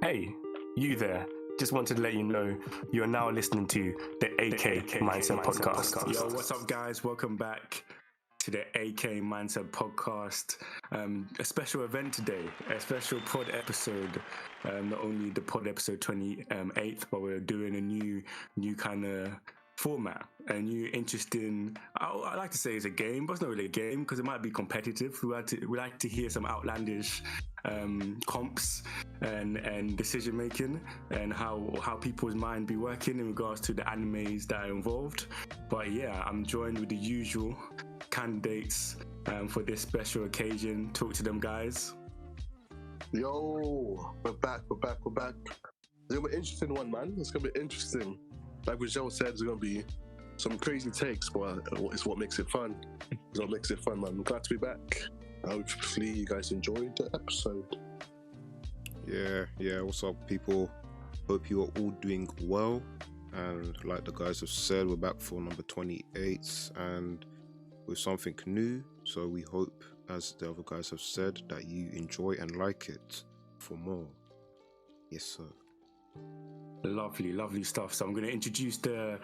Hey, you there. Just wanted to let you know you are now listening to the AK Mindset Podcast. Yo, what's up, guys? Welcome back to the AK Mindset Podcast. A special event today, a special pod episode. Not only the pod episode 28th, but we're doing a new kind of format, a new interesting. I like to say it's a game, but it's not really a game because it might be competitive. We like to hear some outlandish comps and decision making and how people's mind be working in regards to the animes that are involved. But yeah, I'm joined with the usual candidates for this special occasion. Talk to them, guys. Yo, we're back. It's gonna be an interesting one, man. It's gonna be interesting. Like Joe said, it's gonna be some crazy takes, but it's what makes it fun. It's what makes it fun, man. I'm glad to be back. Hopefully you guys enjoyed the episode. Yeah. What's up, people? Hope you are all doing well. And like the guys have said, we're back for number 28 and with something new. So we hope, as the other guys have said, that you enjoy and like it for more. Yes, sir. Lovely stuff. So I'm going to introduce the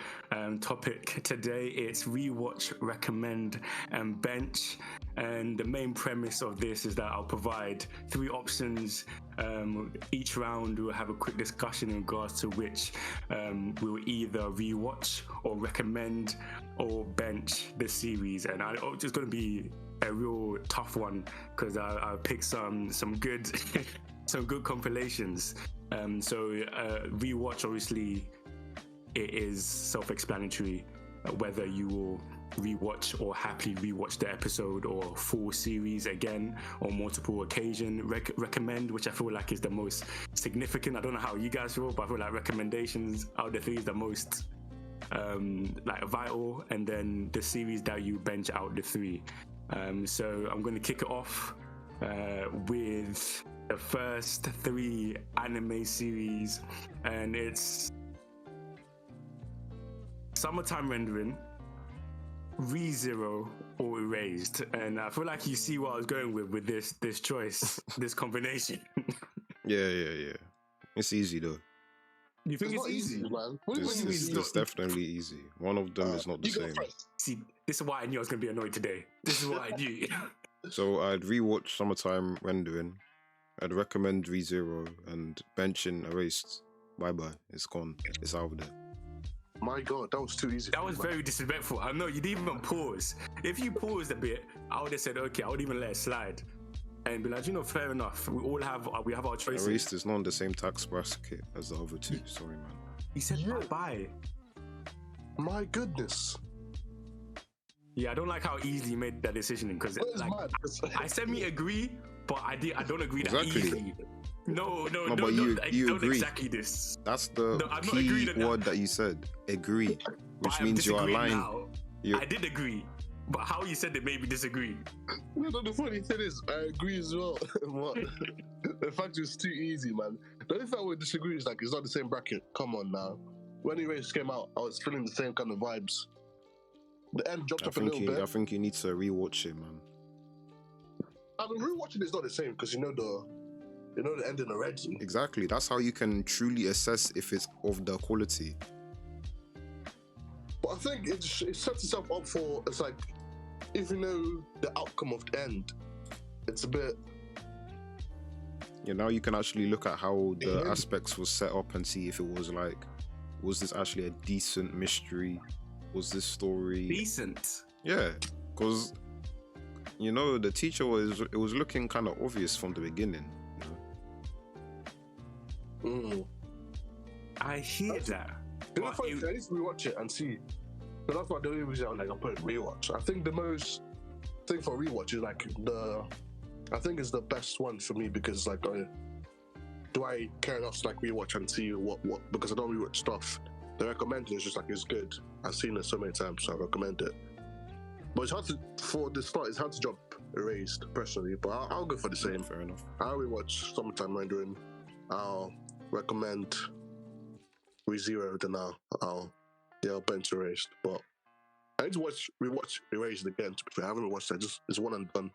topic today. It's rewatch, recommend, and bench. And the main premise of this is that I'll provide 3 options. Each round we'll have a quick discussion in regards to which we'll either rewatch or recommend or bench the series. And it's just going to be a real tough one because I picked some good some good compilations. So rewatch, obviously, it is self-explanatory whether you will rewatch or happily rewatch the episode or full series again on multiple occasions. Recommend, which I feel like is the most significant. I don't know how you guys feel, but I feel like recommendations out of the 3 is the most like vital, and then the series that you bench out the 3. So I'm going to kick it off with the first 3 anime series, and it's Summertime Rendering, ReZero, or Erased. And I feel like you see what I was going with this choice, this combination. Yeah. It's easy though. You think it's not easy, man? It's definitely easy. One of them is not the same. See, this is why I knew I was going to be annoyed today. This is what I knew. So I'd rewatch Summertime Rendering. I'd recommend ReZero, and benching Erased. Bye. It's gone. It's out there. My God, that was too easy. That was very disrespectful. I know you didn't even pause. If you paused a bit, I would have said, okay, I would even let it slide and be like, fair enough. We have our choices. Erased is not on the same tax bracket as the other 2. Sorry, man. He said bye. My goodness. Yeah, I don't like how easy you made that decision because I said me agree, but I don't agree that easy. No, but you don't agree. Exactly this. That's the key word that you said. Agree, which means you're aligned. I did agree, but how you said it made me disagree. No, the funny thing is, I agree as well. The fact it's too easy, man. The only thing I would disagree is like it's not the same bracket. Come on now. When Erased came out, I was feeling the same kind of vibes. The end dropped up a little bit. I think you need to rewatch it, man. I mean, rewatching is not the same because you know the ending already. Exactly. That's how you can truly assess if it's of the quality. But I think it sets itself up for, it's like, if you know the outcome of the end, it's a bit... Yeah, now you can actually look at how the aspects was set up and see if it was like, was this actually a decent mystery? Was this story... Decent? Yeah, because, the teacher it was looking kind of obvious from the beginning. I hear that. I need to rewatch it and see. But that's why the only reason I put rewatch. I think the most thing for rewatch is like I think it's the best one for me because like do I care enough to like rewatch and see what because I don't rewatch stuff. The recommended is just like it's good. I've seen it so many times, so I recommend it. But it's hard it's hard to drop Erased personally, but I'll go for the same. Fair enough. I'll rewatch Summertime Rendering. I'll recommend ReZero, then I'll bench Erased. But I need to rewatch Erased again. I haven't watched that. It's one and done.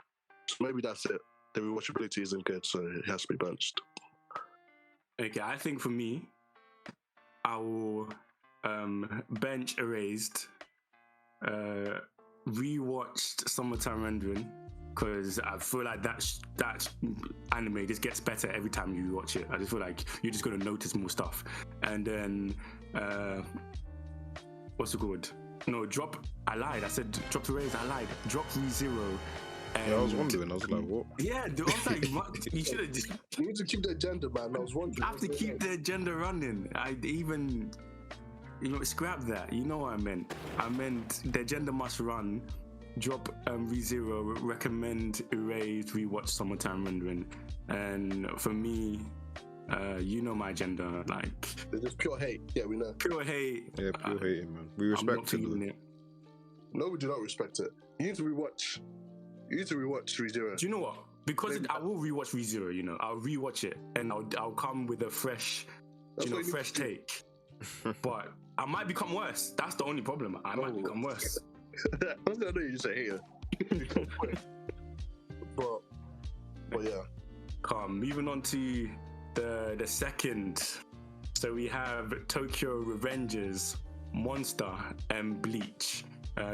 So maybe that's it. The rewatchability isn't good, so it has to be benched. Okay, I think for me, I will bench Erased, rewatched Summertime Rendering, because I feel like that anime just gets better every time you watch it. I just feel like you're just gonna notice more stuff. And then what's it called? No, I lied. I said drop Erased. I lied. Drop ReZero. Yeah, I was wondering. I was like, what? Yeah, I was like, what? You should have just. You need to keep the agenda, man. I was wondering. I have to keep the agenda running. I even, scrap that. You know what I meant. I meant the agenda must run. Drop ReZero, recommend Erase, rewatch Summertime Rendering. And for me, my agenda, like. It's just pure hate. Yeah, we know. Pure hate. Yeah, pure hating, man. We respect it. No, we do not respect it. You need to rewatch ReZero. Do you know what? Because I will rewatch ReZero, I'll rewatch it and I'll come with a fresh, fresh take. But I might become worse. That's the only problem. I might become worse. I know you just a hater. but yeah. Calm. Moving on to the second. So we have Tokyo Revengers, Monster, and Bleach.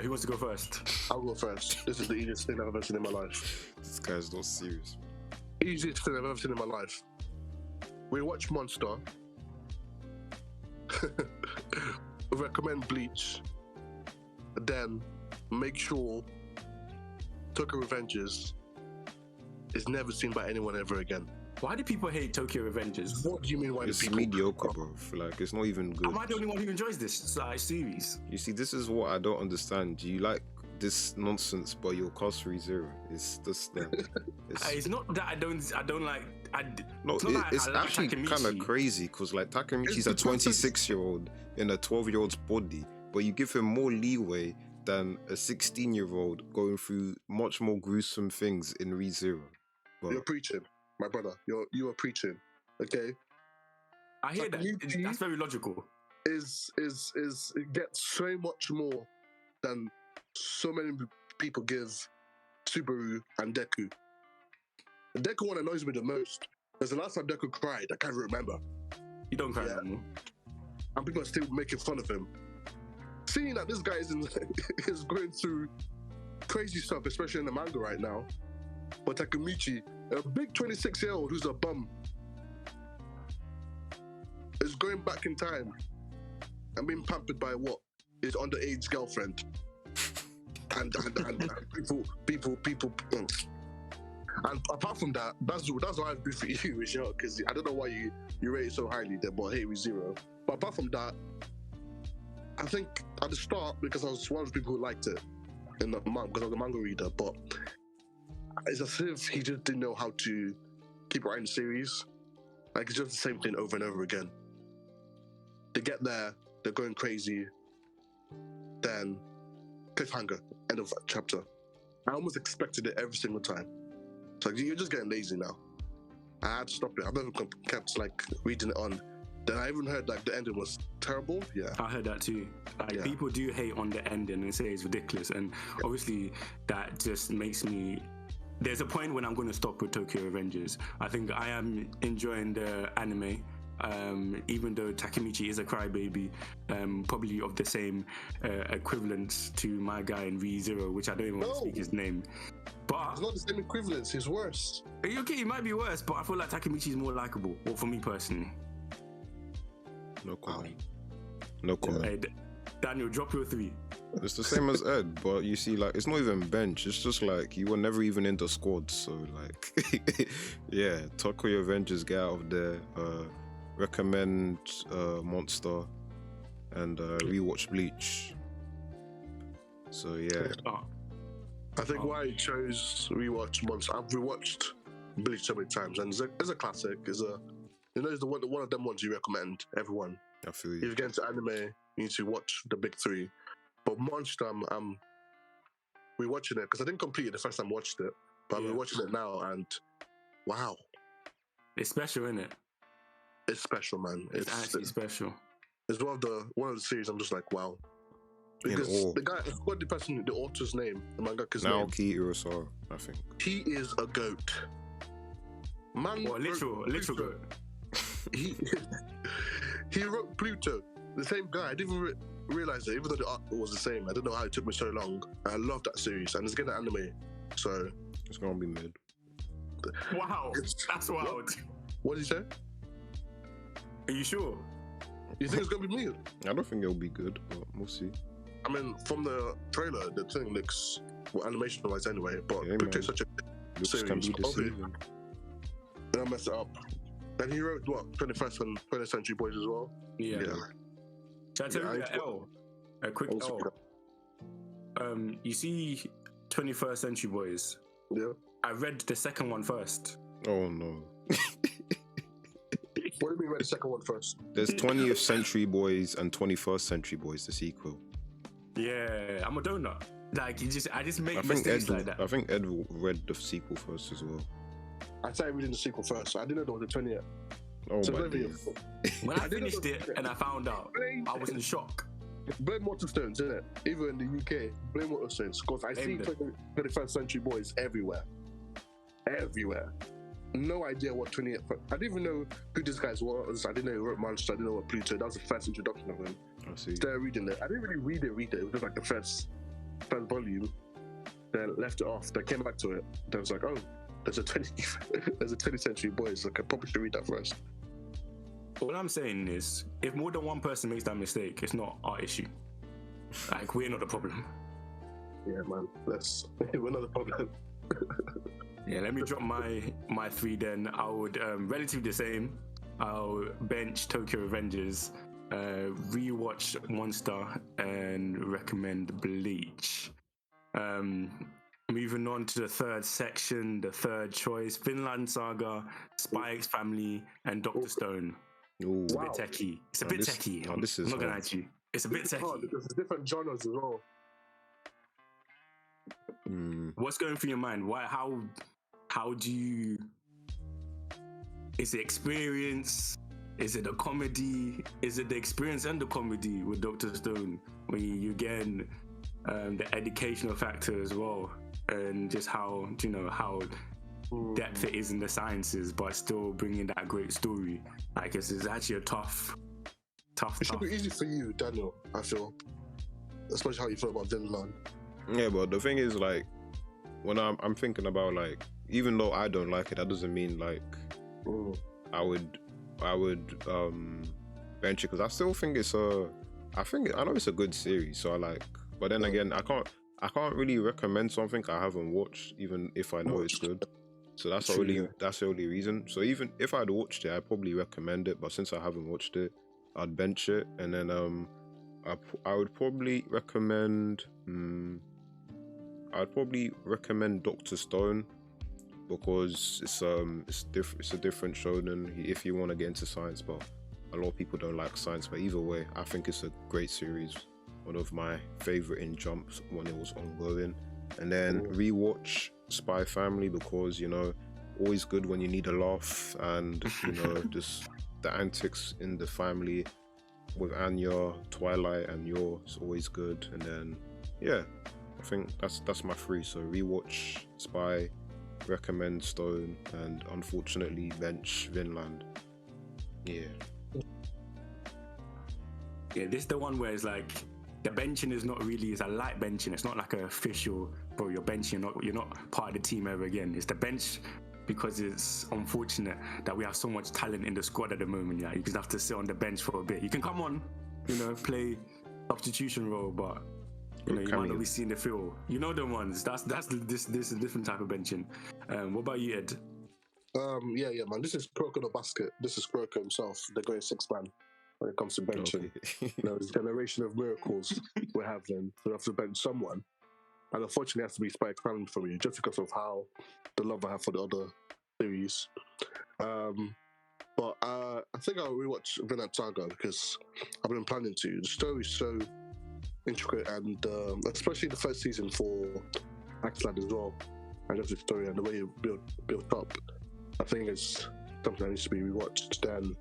Who wants to go first? I'll go first. This is the easiest thing I've ever seen in my life. This guy's not serious. Easiest thing I've ever seen in my life. We watch Monster. Recommend Bleach. Then make sure Tokyo Revengers is never seen by anyone ever again. Why do people hate Tokyo Revengers? What do you mean? Why it's do people mediocre, bro. Like, it's not even good. Am I the only one who enjoys this series? You see, this is what I don't understand. You like this nonsense, but you'll cast ReZero. It's just it's not that I don't like. It's actually kind of crazy because like Takemichi's a 26-year-old in a 12-year-old's body, but you give him more leeway than a 16-year-old going through much more gruesome things in ReZero. But you're preaching, my brother. You are preaching. Okay. I hear that. That's very logical. It gets so much more than so many people give Subaru and Deku. The Deku one annoys me the most. Because the last time Deku cried, I can't remember. You don't cry anymore. And people are still making fun of him. Seeing that this guy is going through crazy stuff, especially in the manga right now. But Takemichi, a big 26-year-old who's a bum, is going back in time and being pampered by what? His underage girlfriend. And people. And apart from that, that's why I'd be for you, Michelle, because I don't know why you rate it so highly there, but hey, ReZero. But apart from that, I think at the start, because I was one of the people who liked it in the manga, because I was a manga reader, but it's as if he just didn't know how to keep writing the series. Like, it's just the same thing over and over again. They get there, they're going crazy, then cliffhanger, end of chapter. I almost expected it every single time. So you're just getting lazy now. I had to stop it. I've never kept like reading it on. Then I even heard like the ending was terrible. Yeah, I heard that too. Like people do hate on the ending and say it's ridiculous, and obviously that just makes me. There's a point when I'm going to stop with Tokyo Revengers. I think I am enjoying the anime. Even though Takemichi is a crybaby, probably of the same equivalence to my guy in ReZero, which I don't even want to speak his name. But it's not the same equivalence, he's worse. Okay, he might be worse, but I feel like Takemichi is more likable. Well, for me personally. No comment. No comment. Hey, Daniel, drop your 3. It's the same as Ed, but you see, like, it's not even bench. It's just like you were never even in the squad. So, like, yeah, Tokyo Revengers, get out of there. Recommend Monster and rewatch Bleach. So yeah, I think why I chose rewatch Monster. I've rewatched Bleach so many times, and it's a classic. It's the one of them ones you recommend everyone. I feel you. If you get into anime, you need to watch the big 3. But Monster, I'm rewatching it because I didn't complete it the first time I watched it, but I'm rewatching it now, and wow, it's special, isn't it? It's special, man. It's actually special. It's one of the series I'm just like, wow. Because the guy, I forgot the author's name, the manga's name. Naoki Urasawa, I think. He is a goat. Man, literal goat. he he wrote Pluto, the same guy. I didn't even realize it, even though the art was the same. I don't know how it took me so long. I love that series, and it's getting an anime, so It's gonna be mid. Wow, that's wild. What did you say? Are you sure? You think it's gonna be me? I don't think it'll be good, but we'll see. I mean, from the trailer, the thing looks animation-wise anyway. But Yeah, Pluto man. is such a Looks can be series. deceiving. Then I messed it up. And he wrote what 21st and 20th Century Boys as well. Yeah. Should I tell Yeah, you the L? A quick Also- L. You see 21st Century Boys. Yeah. I read the second one first. Oh no. What did we read the second one first? There's 20th Century Boys and 21st Century Boys, the sequel. Yeah, I'm a donut. Like I just make I think mistakes like that. I think Ed read the sequel first as well. I started reading the sequel first. So I didn't know there was a 20th. Oh So my maybe days. When I didn't finished know- it and I found out, I was in shock. Blame Waterstones, isn't it? Even in the UK, blame Waterstones. Because I see Blame them. 21st Century Boys everywhere. Everywhere. No idea what 20th. I didn't even know who this guy was. I didn't know he wrote Monster. I didn't know what Pluto. That was the first introduction of him. I see. Started reading it. I didn't really read it. It was just like the first volume. Then left it off. Then came back to it. Then I was like, oh, there's a 20th Century Boys. Like I probably should read that first. What I'm saying is, if more than one person makes that mistake, it's not our issue. Like we're not the problem. Yeah, man. We're not the problem. Yeah, let me drop my three then. I would relatively the same. I'll bench Tokyo Revengers, rewatch Monster, and recommend Bleach. Moving on to the third section, the third choice: Finland Saga, Spy X Family, and Doctor Stone. Ooh. It's a bit techie. It's a bit techie. this is I'm not gonna lie hard. to you. It's a bit It's hard techie. because there's different genres as well. What's going through your mind? Why? How do you? Is it experience? Is it a comedy? Is it the experience and the comedy with Doctor Stone? When you again the educational factor as well, and just how how depth it is in the sciences, but still bringing that great story. Like it's actually a tough. It should be easy for you, Daniel, I feel. Especially how you feel about Vinland. Yeah, but the thing is, like, when I'm thinking about, like, even though I don't like it, that doesn't mean like I would bench it, because I still think I know it's a good series. So I like, but then again, I can't really recommend something I haven't watched, even if I know it's good. So that's the only reason. So even if I'd watched it, I'd probably recommend it. But since I haven't watched it, I'd bench it, and then I would probably recommend. I'd probably recommend Doctor Stone, because it's a different shonen if you want to get into science, but a lot of people don't like science. But either way, I think it's a great series, one of my favorite in Jump when it was ongoing. And then rewatch Spy Family, because always good when you need a laugh, and just the antics in the family with Anya, Twilight, and Yor is always good. And then I think that's my three. So rewatch Spy, recommend Stone, and unfortunately bench Vinland. Yeah, this is the one where it's like the benching is not really, it's a light benching. It's not like an official, bro, you're benching, you're not part of the team ever again. It's the bench because it's unfortunate that we have so much talent in the squad at the moment. Yeah, you just have to sit on the bench for a bit. You can come on, play substitution role, but you might not be seeing the field. You know the ones. This is a different type of benching. What about you, Ed? Yeah, man. This is Kuroko the basket. This is Kuroko himself, the great six man when it comes to benching. okay. It's a generation of miracles we have then. So we have to bench someone. And unfortunately, it has to be Spy X Family for me, just because of how the love I have for the other series. But I think I'll rewatch Vinland Saga because I've been planning to. The story is so intricate, and especially the first season for Axelad as well, and just the story and the way it built up. I think it's something that needs to be rewatched. Then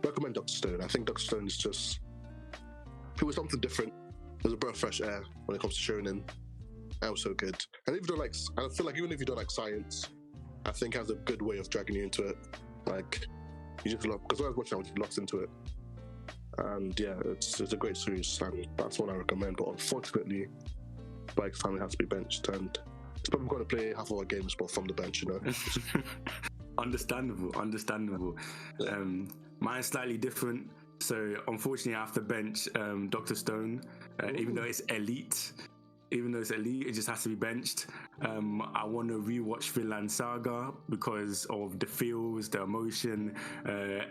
recommend Doctor Stone. I think Doctor Stone is just, it was something different. There's a breath of fresh air when it comes to shonen. That was so good. And if you don't I feel like even if you don't like science, I think it has a good way of dragging you into it. Like, You just love, because when I was watching, I was lost into it. And yeah, it's a great series, and that's one I recommend. But unfortunately, Spike's family has to be benched, and it's probably going to play half of our games, but from the bench, you know. Understandable. Yeah. Mine's slightly different. So unfortunately, I have to bench Dr. Stone, even though it's elite. It just has to be benched. I want to rewatch Vinland Saga because of the feels, the emotion,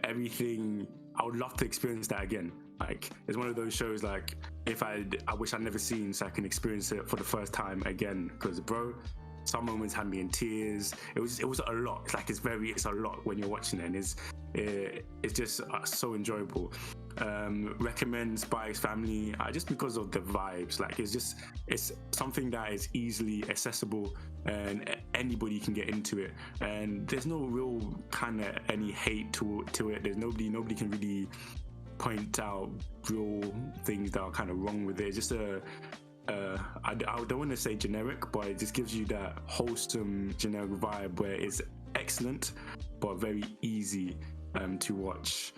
everything. I would love to experience that again. Like, it's one of those shows, like, I wish I'd never seen, so I can experience it for the first time again. Because, bro, some moments had me in tears. It was a lot. It's like it's a lot when you're watching it, and it's just so enjoyable. Recommend Spike's Family just because of the vibes. Like, it's something that is easily accessible and anybody can get into it, and there's no real kind of any hate to it. There's nobody can really point out real things that are kind of wrong with it. It's just I don't want to say generic, but it just gives you that wholesome generic vibe where it's excellent but very easy to watch.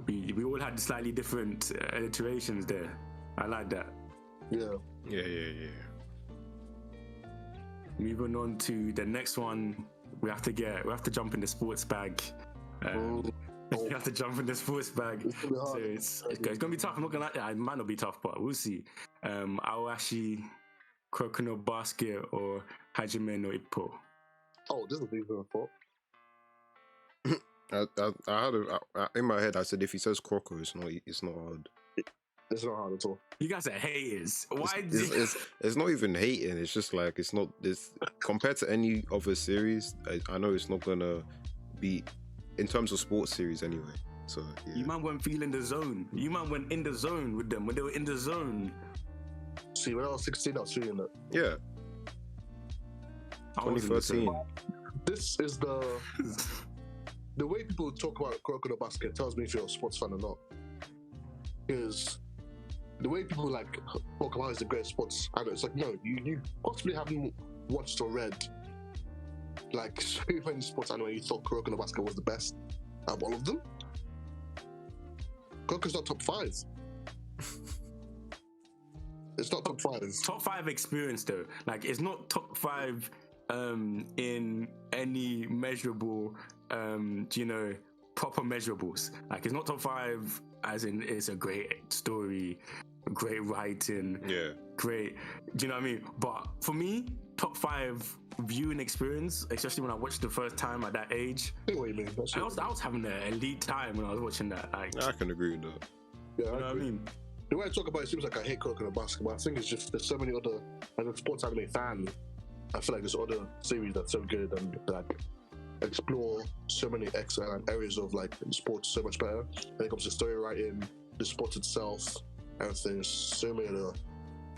We all had slightly different iterations there. I like that. Yeah. Moving on to the next one, we have to jump in the sports bag. You have to jump in the sports bag. It's gonna be tough. I'm not gonna lie, it might not be tough, but we'll see. Awashi, Kuroko no Basket, or Hajime no Ippo. Oh, this is a big one. I had in my head. I said if he says Croco, it's not hard. It's not hard at all. You guys are haters. Why? It's not even hating. It's just like it's not this compared to any other series. I know it's not gonna be in terms of sports series anyway. So yeah. You man weren't feeling the zone. You man went in the zone with them when they were in the zone. See, when I was 16, I was feeling it. Yeah. 2013. This is the way people talk about Kuroko no Basket tells me if you're a sports fan or not. Because the way people like talk about is the great sports, and it's like, no, you possibly haven't watched or read like so many sports anime. You thought Kuroko no Basket was the best out of all of them. Kuroko's not top 5. It's not top 5. Top 5 experience though. Like, it's not top 5 in any measurable proper measurables. Like, it's not top 5 as in it's a great story, great writing, great, do you know what I mean? But for me, top 5 viewing experience, especially when I watched the first time at that age, I know what you mean. I was having an elite time when I was watching that. Like, I can agree with that. Yeah, you know what I mean? The way I talk about it seems like I hate Kuroko no Basket, but I think it's just there's so many other, as a sports anime fan, I feel like there's other series that's so good and like explore so many excellent areas of like sports so much better. When it comes to story writing, the sport itself, everything, so many other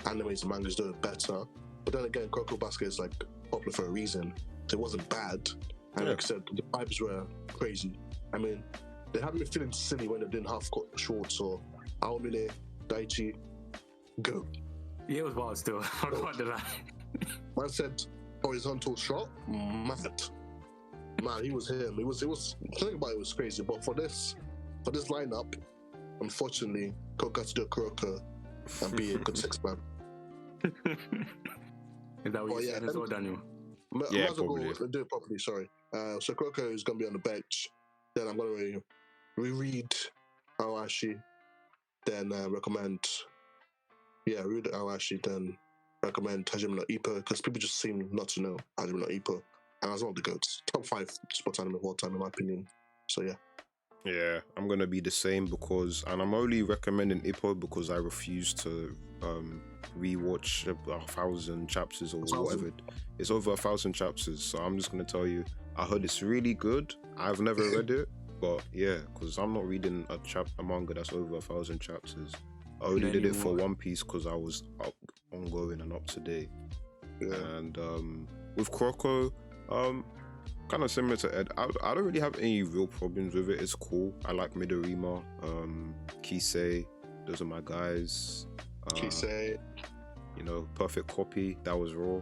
animes and mangas do it better. But then again, Kuroko no Basket is like popular for a reason. It wasn't bad, and like I said, the vibes were crazy. I mean, they had me feeling silly when they didn't half cut shorts or Aomine, Daichi, go. Yeah, it was wild still. I'm not gonna lie. Man said horizontal shot, mad. Man, he was him. It was thinking about it was crazy. But for this lineup, unfortunately, Kuroko has to do a Kuroko and be a good 6-man. Is that what you said as well, Daniel? Might as well go and do it properly, sorry. So Kuroko is going to be on the bench. Then I'm going to reread Awashi. Then recommend read Awashi. Then recommend Hajime no Ippo, because people just seem not to know Hajime no Ippo. And that's one of the GOATs. Top 5 sports anime of all time, in my opinion. So yeah. Yeah, I'm going to be the same and I'm only recommending Ippo because I refuse to rewatch 1,000 chapters or whatever. It's over 1,000 chapters, so I'm just going to tell you, I heard it's really good. I've never read it, but yeah, because I'm not reading a manga that's over 1,000 chapters. I only did it for One Piece because I was ongoing and up to date. Yeah. And with Kuroko, kind of similar to Ed, I don't really have any real problems with it. It's cool. I like Midorima, Kisei. Those are my guys. Kisei. Perfect Copy. That was raw.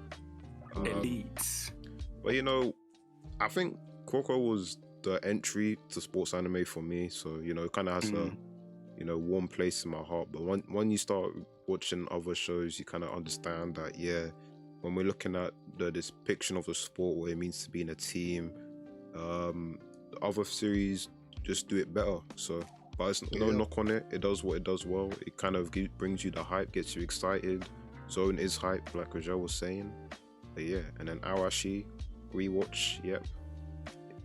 Elite. But I think Kuroko was the entry to sports anime for me. So, you know, it kind of has a, you know, warm place in my heart. But when you start watching other shows, you kind of understand that, yeah, when we're looking at the depiction of the sport, what it means to be in a team, the other series just do it better. So, but it's no knock on it. It does what it does well. It kind of brings you the hype, gets you excited. Zone is hype, like Rajel was saying. But yeah, and then Awashi, rewatch, yep.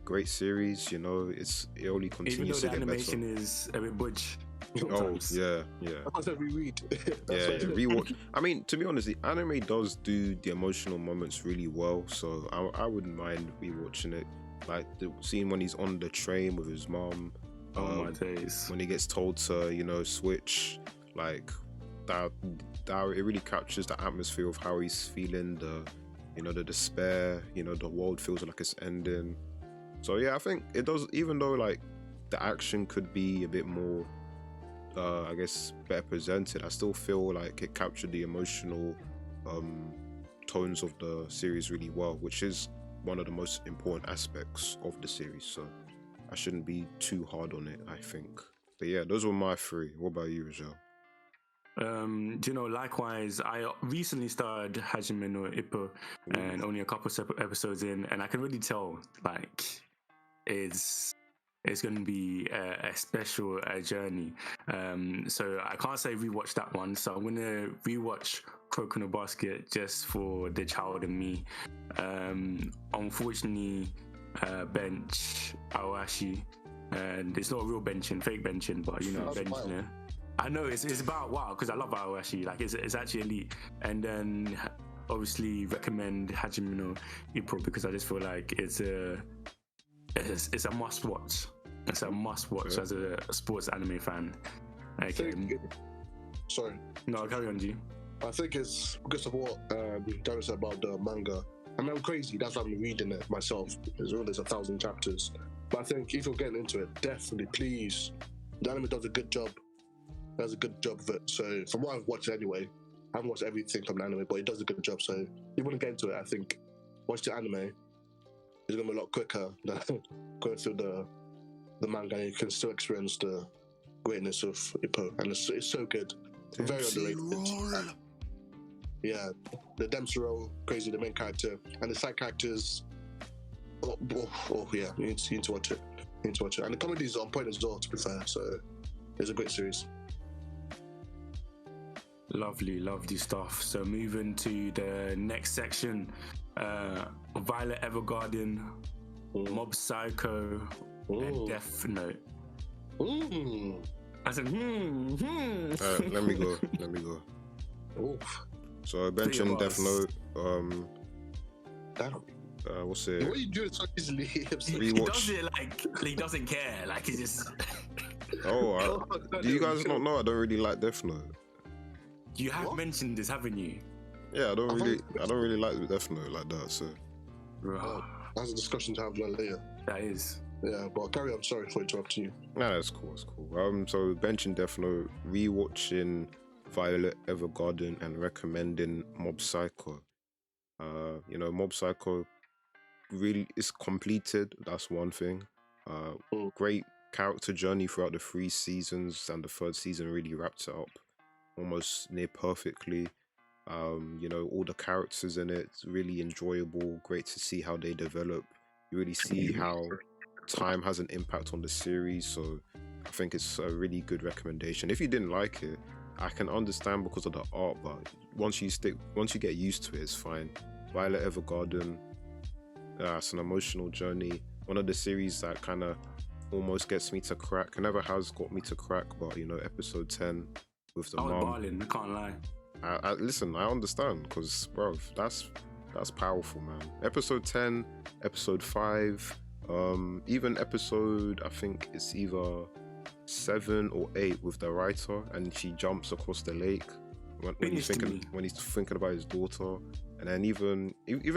Great series, you know, it only continues to get better. Even though the animation is a bit butch. Sometimes. Oh, yeah. I said reread. Rewatch. I mean, to be honest, the anime does do the emotional moments really well, so I wouldn't mind rewatching it. Like the scene when he's on the train with his mom. Oh my days. When he gets told to, you know, switch, like that it really captures the atmosphere of how he's feeling, the despair, you know, the world feels like it's ending. So yeah, I think it does, even though like the action could be a bit more I guess better presented, I still feel like it captured the emotional tones of the series really well, which is one of the most important aspects of the series. So I shouldn't be too hard on it, I think. But yeah, those were my three. What about you, Rajel? Do you know, likewise, I recently started Hajime no Ippo and only a couple separate episodes in, and I can really tell like it's going to be a special journey. So I can't say rewatch that one. So I'm going to rewatch Croak no Basket just for the child in me. Unfortunately, bench Awashi, and it's not a real benching, fake benching, but you know, benching. Yeah. I know it's about wow, because I love Awashi. Like it's actually elite. And then obviously recommend Hajime no Ippo because I just feel like it's a must watch. It's a must watch as a sports anime fan. Okay. Sorry. No, carry on, G. I think it's because of what Darren said about the manga. I mean, I'm crazy. That's why I'm reading it myself. There's 1,000 chapters. But I think if you're getting into it, definitely, please. The anime does a good job. Does a good job of it. So from what I've watched anyway, I haven't watched everything from the anime, but it does a good job. So if you want to get into it, I think watch the anime. It's going to be a lot quicker than going through the manga, and you can still experience the greatness of Ippo. And it's so good. Very underrated. Yeah, the Dempsey role, crazy, the main character. And the side characters, oh yeah, you need to watch it. And the comedy is on point as well, to be fair. So it's a great series. Lovely stuff. So moving to the next section, Violet Evergarden, Mob Psycho, and Death Note. I said, let me go. Oof. So benching Death Note. What's it? What are you doing so easily? He does it like he doesn't care. Like he just. Do you guys not know? I don't really like Death Note. You have mentioned this, haven't you? Yeah, I don't really like Death Note like that. So. That's a discussion to have later. That is. Yeah, but carry on. Sorry for interrupting you. Nah, that's cool. So benching Death Note, rewatching Violet Evergarden, and recommending Mob Psycho. You know, Mob Psycho really is completed. That's one thing. Great character journey throughout the 3 seasons, and the 3rd season really wrapped it up almost near perfectly. You know, all the characters in it, really enjoyable. Great to see how they develop. You really see how time has an impact on the series. So I think it's a really good recommendation. If you didn't like it, I can understand because of the art, but once you get used to it, it's fine. Violet Evergarden, it's an emotional journey. One of the series that kind of almost gets me to crack. It never has got me to crack, but you know, episode 10 with the mom. Balling, I can't lie. Listen, I understand because, bro, that's powerful, man. Episode 10, episode 5, even episode, I think it's either 7 or 8 with the writer, and she jumps across the lake when he's thinking about his daughter, and then even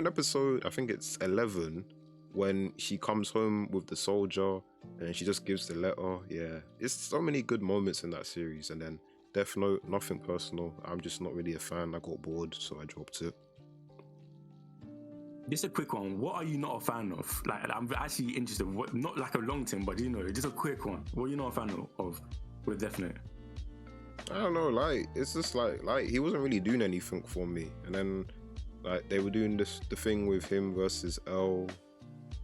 episode, I think it's 11, when she comes home with the soldier and she just gives the letter. Yeah, it's so many good moments in that series. And then Death Note, nothing personal. I'm just not really a fan. I got bored, so I dropped it. Just a quick one. What are you not a fan of? Like, I'm actually interested. What, not like a long term, but just a quick one. What are you not a fan of with Death Note? I don't know, like it's just like he wasn't really doing anything for me, and then like they were doing the thing with him versus L,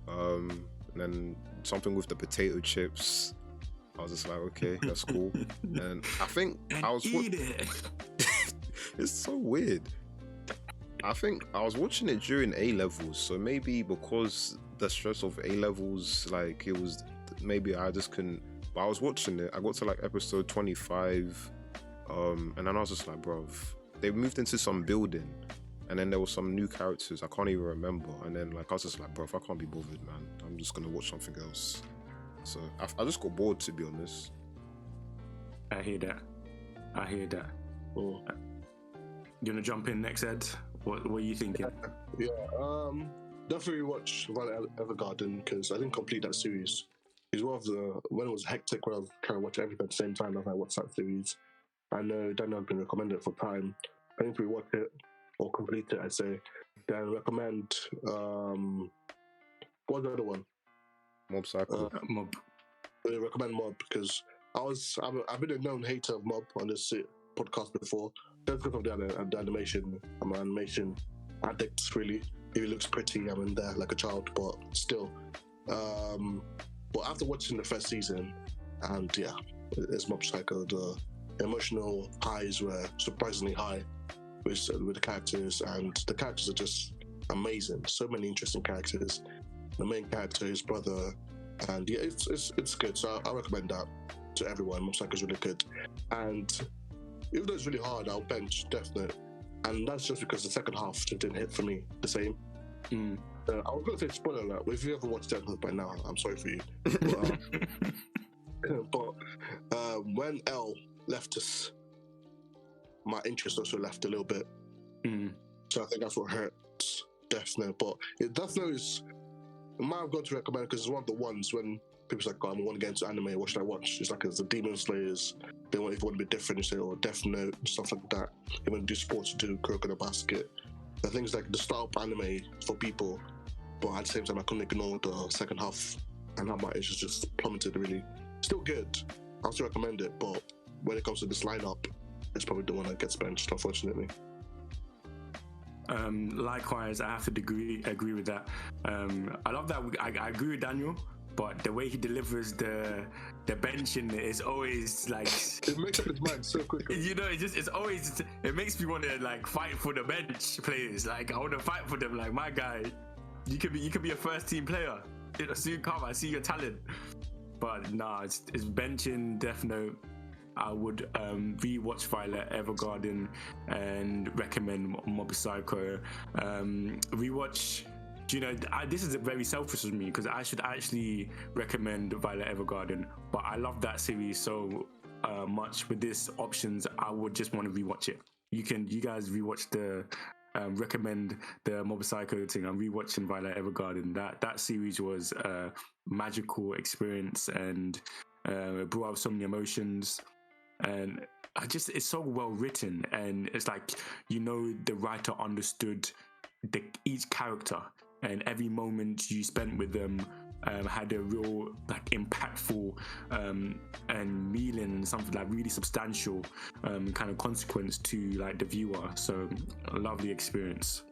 and then something with the potato chips. I was just like, okay, that's cool. And I think I was it's so weird. I think I was watching it during A levels, so maybe because the stress of A levels, like it was, maybe I just couldn't. But I was watching it. I got to like episode 25, and then I was just like, bro, they moved into some building, and then there were some new characters I can't even remember. And then like I was just like, bro, I can't be bothered, man. I'm just gonna watch something else. So I just got bored, to be honest. I hear that. Oh. You wanna jump in next, Ed? What are you thinking? Yeah, definitely watch Violet Evergarden because I didn't complete that series. It's one of the, when it was hectic, when I was trying to watch everything at the same time, I watched that series. I know Daniel has been recommended it for time. I need to rewatch it or complete it, I'd say. Then recommend, what's the other one? Mob Psycho. Mob. I recommend Mob because I've been a known hater of Mob on this podcast before. Just because of the animation. I'm an animation addict, really. If it looks pretty, I'm in there like a child, but still. But after watching the first season, and yeah, it's Mob Psycho, the emotional highs were surprisingly high with the characters, and the characters are just amazing. So many interesting characters. The main character, his brother, and yeah, it's good. So I recommend that to everyone. Mob Psycho is really good, and even though it's really hard, I'll bench Death Note, and that's just because the second half just didn't hit for me the same. I was going to say spoiler alert. If you ever watched Death Note by now, I'm sorry for you. But when L left us, my interest also left a little bit. So I think that's what hurts Death Note. But Death Note is, I might have got to recommend because it's one of the ones when people's like, oh, I want to get into anime, what should I watch? It's like it's the Demon Slayers. If you want to be different, you say, or Death Note, stuff like that. If you want to do sports, you do Kuroko no Basket. I think it's like the start of anime for people, but at the same time, I couldn't ignore the second half and how my interest just plummeted, really. Still good. I'll still recommend it, but when it comes to this lineup, it's probably the one that gets benched, unfortunately. Likewise, I have to agree with that. I love that. I agree with Daniel, but the way he delivers the benching is always like, it makes up his mind so quickly. It makes me want to like fight for the bench players. Like I want to fight for them. Like, my guy, you could be a first team player. Soon come, I see your talent. But nah, it's benching Death Note. I would rewatch Violet Evergarden and recommend Mob Psycho. Rewatch. This is very selfish of me because I should actually recommend Violet Evergarden, but I love that series so much. With this options, I would just want to rewatch it. You guys rewatch the recommend the Mob Psycho thing. I'm rewatching Violet Evergarden. That series was a magical experience and it brought out so many emotions, and it's so well written, and it's like the writer understood each character. And every moment you spent with them had a real impactful and meaning, something like really substantial kind of consequence to the viewer. So a lovely experience.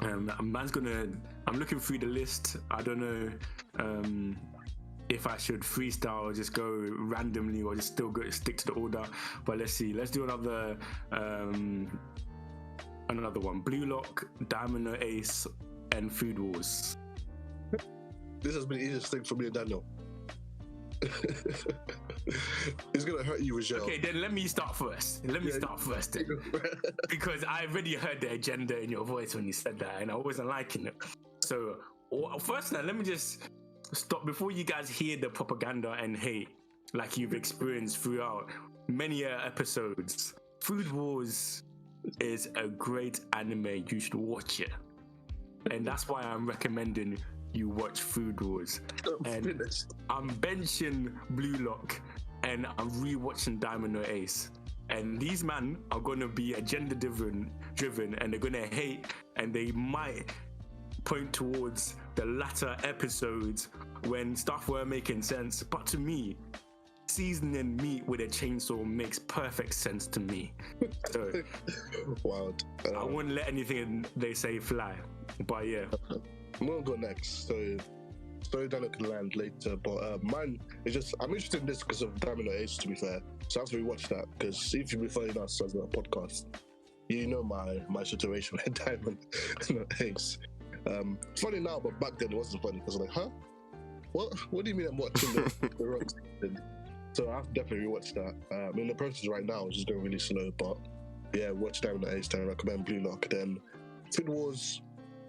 I'm looking through the list. I don't know if I should freestyle or just go randomly or just still stick to the order. But let's see. Let's do another one. Blue Lock, Diamond Ace, and Food Wars. This has been the easiest thing for me and Daniel. It's gonna hurt you, Rochelle. Okay, then let me start first. Because I already heard the agenda in your voice when you said that, and I wasn't liking it. So first, now let me just stop before you guys hear the propaganda and hate like you've experienced throughout many episodes. Food Wars is a great anime. You should watch it, and that's why I'm recommending you watch Food Wars. And I'm benching Blue Lock, and I'm rewatching Diamond No Ace. And these men are gonna be agenda driven, and they're gonna hate, and they might point towards the latter episodes when stuff weren't making sense. But to me, seasoning meat with a chainsaw makes perfect sense to me. So Wild. I wouldn't let anything they say fly. But yeah. I'm gonna go next. So Storyteller can land later, but mine is just, I'm interested in this because of Diamond or Ace, to be fair. So I have to rewatch that, because if you've been following us as a podcast, you know my situation with Diamond and Ace. Funny now, but back then it wasn't funny, because I'm like, huh? What do you mean I'm watching the wrong thing? So I have to definitely rewatch that. I'm in the process right now, it's just going really slow, but yeah, watch Diamond or Ace, then I recommend Blue Lock. Then Food Wars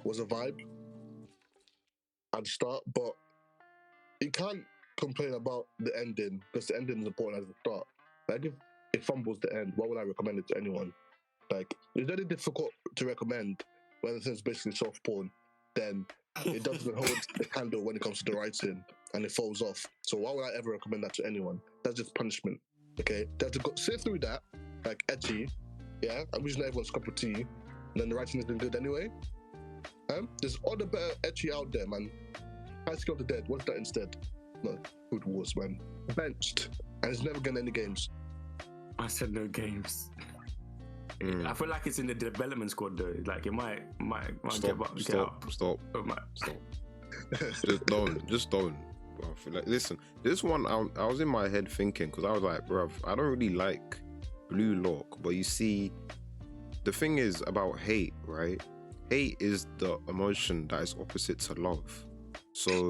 was a vibe at the start, but you can't complain about the ending, because the ending is important as the start. Like, if it fumbles the end, why would I recommend it to anyone? Like, it's very difficult to recommend when the thing's basically soft porn, then it doesn't hold the candle when it comes to the writing, and it falls off. So why would I ever recommend that to anyone? That's just punishment, okay? They have to go sit through that, like, ecchi, yeah? I'm using everyone's cup of tea, and then the writing isn't good anyway. There's other better ecchi out there, man. High School of the Dead, what's that instead? No, Food Wars, man. Benched, and it's never getting any games. I said no games. I feel like it's in the development squad though. Like it might Stop. Just don't. Bruv. Like, listen, this one I was in my head thinking, because I was like, bruv, I don't really like Blue Lock, but you see, the thing is about hate, right? Hate is the emotion that is opposite to love. So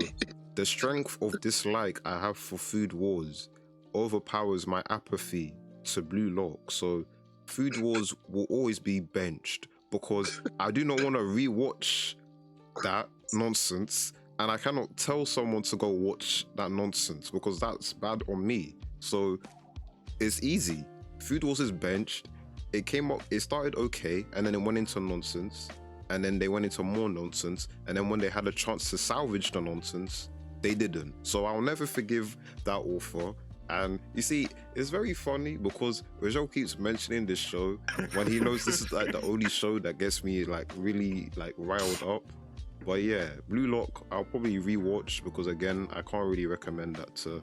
the strength of dislike I have for Food Wars overpowers my apathy to Blue Lock. So Food Wars will always be benched, because I do not want to rewatch that nonsense, and I cannot tell someone to go watch that nonsense, because that's bad on me. So it's easy. Food Wars is benched. It came up, it started okay, and then it went into nonsense, and then they went into more nonsense, and then when they had a chance to salvage the nonsense, they didn't. So I'll never forgive that author. And you see, it's very funny because Rajal keeps mentioning this show when he knows this is like the only show that gets me like really like riled up. But yeah, Blue Lock, I'll probably rewatch, because again, I can't really recommend that to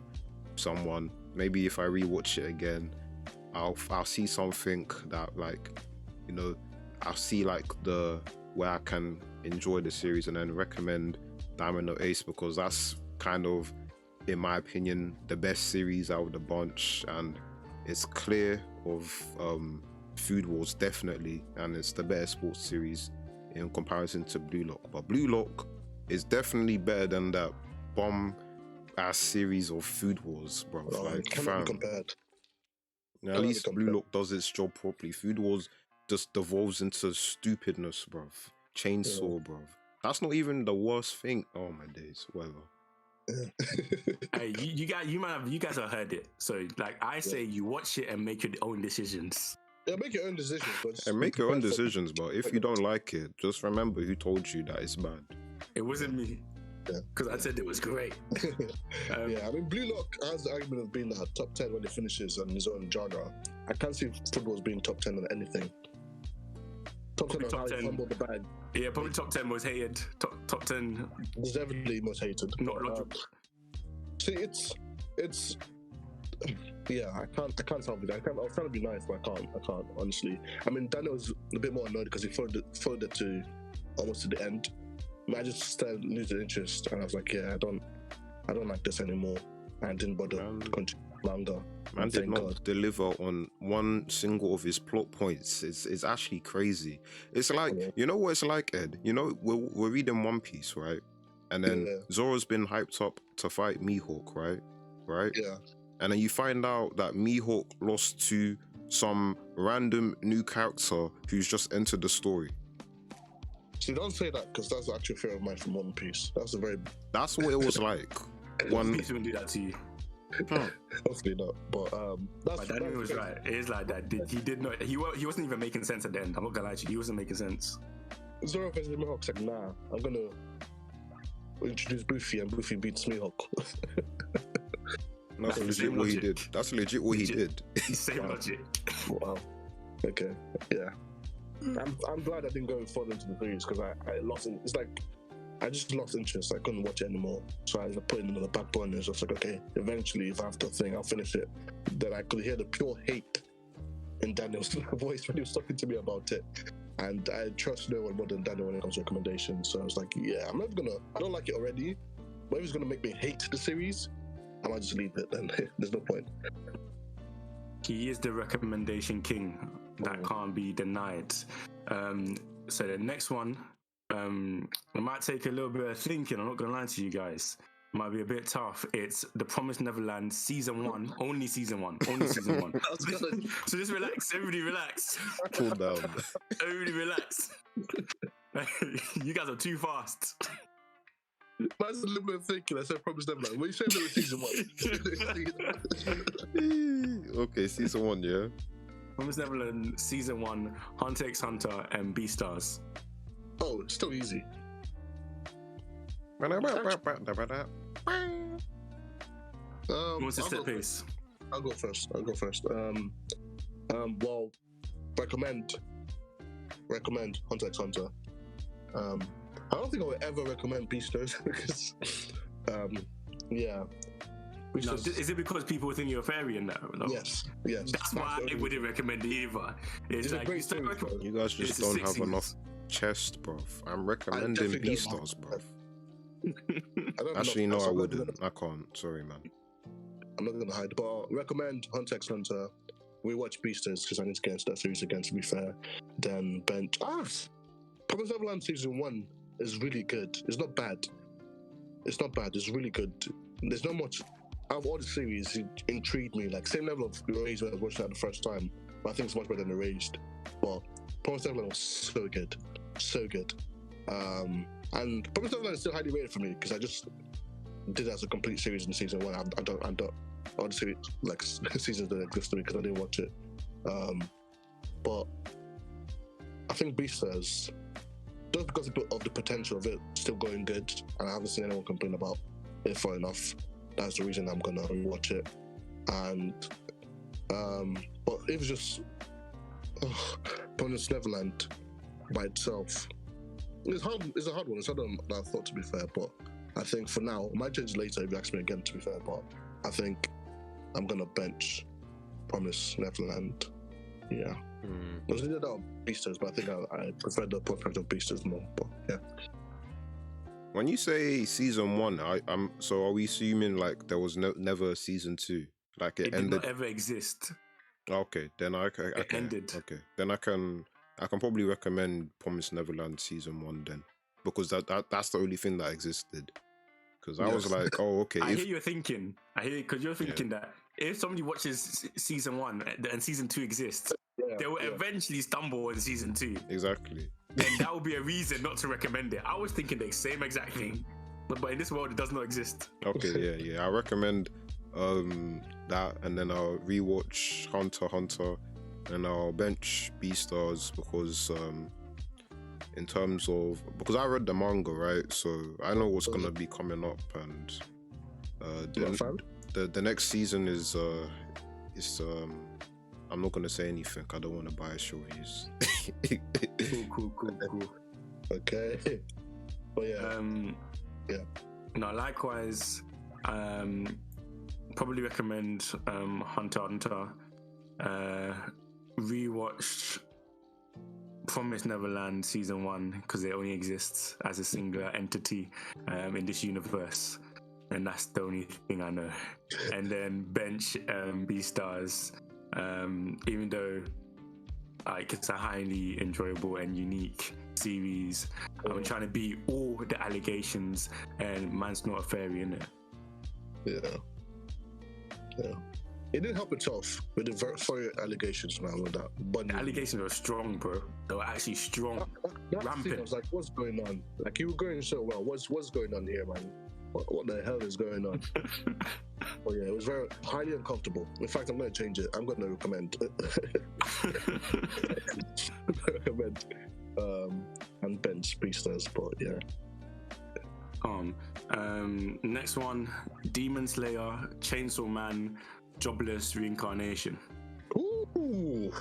someone. Maybe if I rewatch it again, I'll see something that, like, you know, I'll see like where I can enjoy the series, and then recommend Diamond or Ace, because that's kind of, in my opinion, the best series out of the bunch, and it's clear of Food Wars definitely, and it's the better sports series in comparison to Blue Lock. But Blue Lock is definitely better than that bomb ass series of Food Wars, bro. Like, cannot be compared. At least Blue Lock does its job properly. Food Wars just devolves into stupidness, bruv. Chainsaw, bruv. That's not even the worst thing. Oh my days, whatever. Hey, you guys have heard it. So like I say, you watch it and make your own decisions. Yeah, make your own decisions. And make your own decisions, but if you don't like it, just remember who told you that it's bad. It wasn't me. Because I said it was great. Yeah, I mean, Blue Lock has the argument of being top 10 when it finishes on his own genre. I can't see football being top 10 on anything. Top 10 on how he fumbled the bag. Yeah, probably top 10 most hated. Top 10. Deservedly most hated. Not logical. See, it's yeah, I can't help it. I was trying to be nice, but I can't, honestly. I mean, Daniel was a bit more annoyed because he followed it to almost to the end. I just started losing interest, and I was like, yeah, I don't like this anymore. And I didn't bother to continue longer. Man did not deliver on one single of his plot points. It's actually crazy. It's like, you know what it's like, Ed? You know, we're reading One Piece, right? And then Zoro's been hyped up to fight Mihawk, right? Right? Yeah. And then you find out that Mihawk lost to some random new character who's just entered the story. See, don't say that, because that's actually a fear of mine from One Piece. That's what it was like. One Piece wouldn't do that to you. Hopefully not, but Daniel was right. It is like that. He did not. He wasn't even making sense at the end. I'm not gonna lie to you. He wasn't making sense. Zoro versus Mihawk's like, nah, I'm gonna introduce Buffy, and Buffy beats Mihawk. That's legit what he did. That's legit what he did. Same logic. Wow. Okay. Yeah. I'm glad I didn't go further into the series, because I lost it. It's like I just lost interest. I couldn't watch it anymore. So I put it in the back burner. It's just like, okay, eventually, if I have the thing, I'll finish it. Then I could hear the pure hate in Daniel's voice when he was talking to me about it. And I trust no one more than Daniel when it comes to recommendations. So I was like, yeah, I don't like it already. But if it's gonna make me hate the series, I might just leave it then. There's no point. He is the recommendation king. That can't be denied. So the next one, it might take a little bit of thinking. I'm not gonna lie to you guys. It might be a bit tough. It's The Promised Neverland season 1, only season 1, only season 1. So just relax, everybody relax. Cool down. Everybody relax. You guys are too fast. That's a little bit of thinking. I said Promised Neverland. When you say it was season 1. Okay, season 1, yeah. Promised Neverland season 1, Hunter x Hunter and Beastars. Oh, it's still easy. Who wants to set pace? I'll go first. Well, recommend Hunter x Hunter. I don't think I would ever recommend Beastars because, yeah. No, is it because people think you're a fairy in that? No? Yes. That's why I wouldn't recommend it either. It's like you guys just don't have enough chest, bruv. I'm recommending Beastars, bruv. Actually, no, I wouldn't. I can't. Sorry, man. I'm not gonna hide, but I'll recommend Hunter x Hunter. We watch Beastars because I need to get into that series again. To be fair, then bench. Promised Neverland season 1 is really good. It's not bad. It's really good. There's not much. Out of all the series, it intrigued me. Like same level of Erased when I was watching that the first time. But I think it's much better than Erased. But Promised Neverland was so good. And Promised Neverland is still highly rated for me because I just did it as a complete series in season 1. I don't all the series, like seasons that exist to me because I didn't watch it. But I think Beastars, just because of the potential of it still going good, and I haven't seen anyone complain about it for enough, that's the reason I'm gonna rewatch it. And but it was just Promised Neverland by itself. It's a hard one. It's harder than I thought, to be fair. But I think for now, it might change later if you ask me again, to be fair. But I think I'm gonna bench Promised Neverland. Yeah. I was thinking about Beastars, but I think I prefer the prospect of Beastars more. But yeah. When you say season 1, so are we assuming like there was never a season 2? Like it ended? Did not ever exist. Okay, then it ended. Okay, then I can probably recommend Promised Neverland season 1 then, because that's the only thing that existed. Because I was like, oh, okay. I hear you're thinking. Because you're thinking that if somebody watches season 1 and season 2 exists, they will eventually stumble on season 2. Exactly. Then that would be a reason not to recommend it. I was thinking the same exact thing, but in this world, it does not exist. Okay, yeah. I recommend that, and then I'll rewatch Hunter x Hunter, and I'll bench Beastars because in terms of, because I read the manga, right? So I know what's gonna be coming up, and the next season is I'm not gonna say anything. I don't want to bias your views. Cool. Okay. But yeah. No, likewise. Probably recommend Hunter x Hunter. Rewatched Promised Neverland season 1 because it only exists as a singular entity in this universe, and that's the only thing I know. And then bench Beastars, even though it's a highly enjoyable and unique series. I'm trying to beat all the allegations, and man's not a fairy in it. Yeah. It didn't help itself with the very allegations, man. With that, but the allegations were strong, bro. They were actually strong. Rampant. I was like, what's going on? Like, you were going so well. What's going on here, man? What the hell is going on? But yeah, it was very highly uncomfortable. In fact, I'm going to change it. I'm going to recommend and bench Beastars, but yeah. Next one, Demon Slayer, Chainsaw Man, Jobless Reincarnation. Ooh.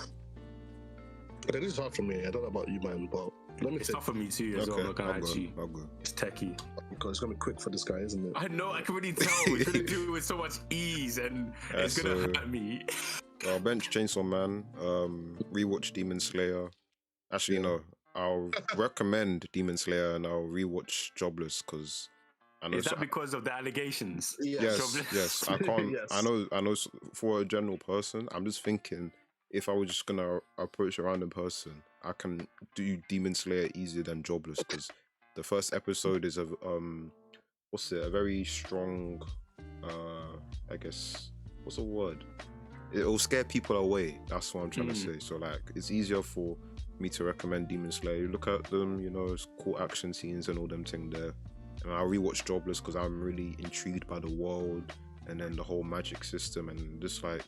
That is hard for me. I don't know about you, man, but Let me It's think. tough for me too as well. I'm not gonna lie to you. I'll go. It's techie. Because it's gonna be quick for this guy, isn't it? I know. I can really tell. He's gonna do it with so much ease, and it's gonna hurt me. I'll bench Chainsaw Man. Rewatch Demon Slayer. Actually, no. I'll recommend Demon Slayer and I'll rewatch Jobless because I know. Is that because of the allegations? Yes. I can't. Yes. I know. For a general person, I'm just thinking if I was just gonna approach a random person, I can do Demon Slayer easier than Jobless because the first episode is a a very strong. I guess what's the word? It'll scare people away. That's what I'm trying to say. So like, it's easier for me to recommend Demon Slayer. You look at them, it's cool action scenes and all them thing there. And I'll rewatch Jobless because I'm really intrigued by the world and then the whole magic system and just like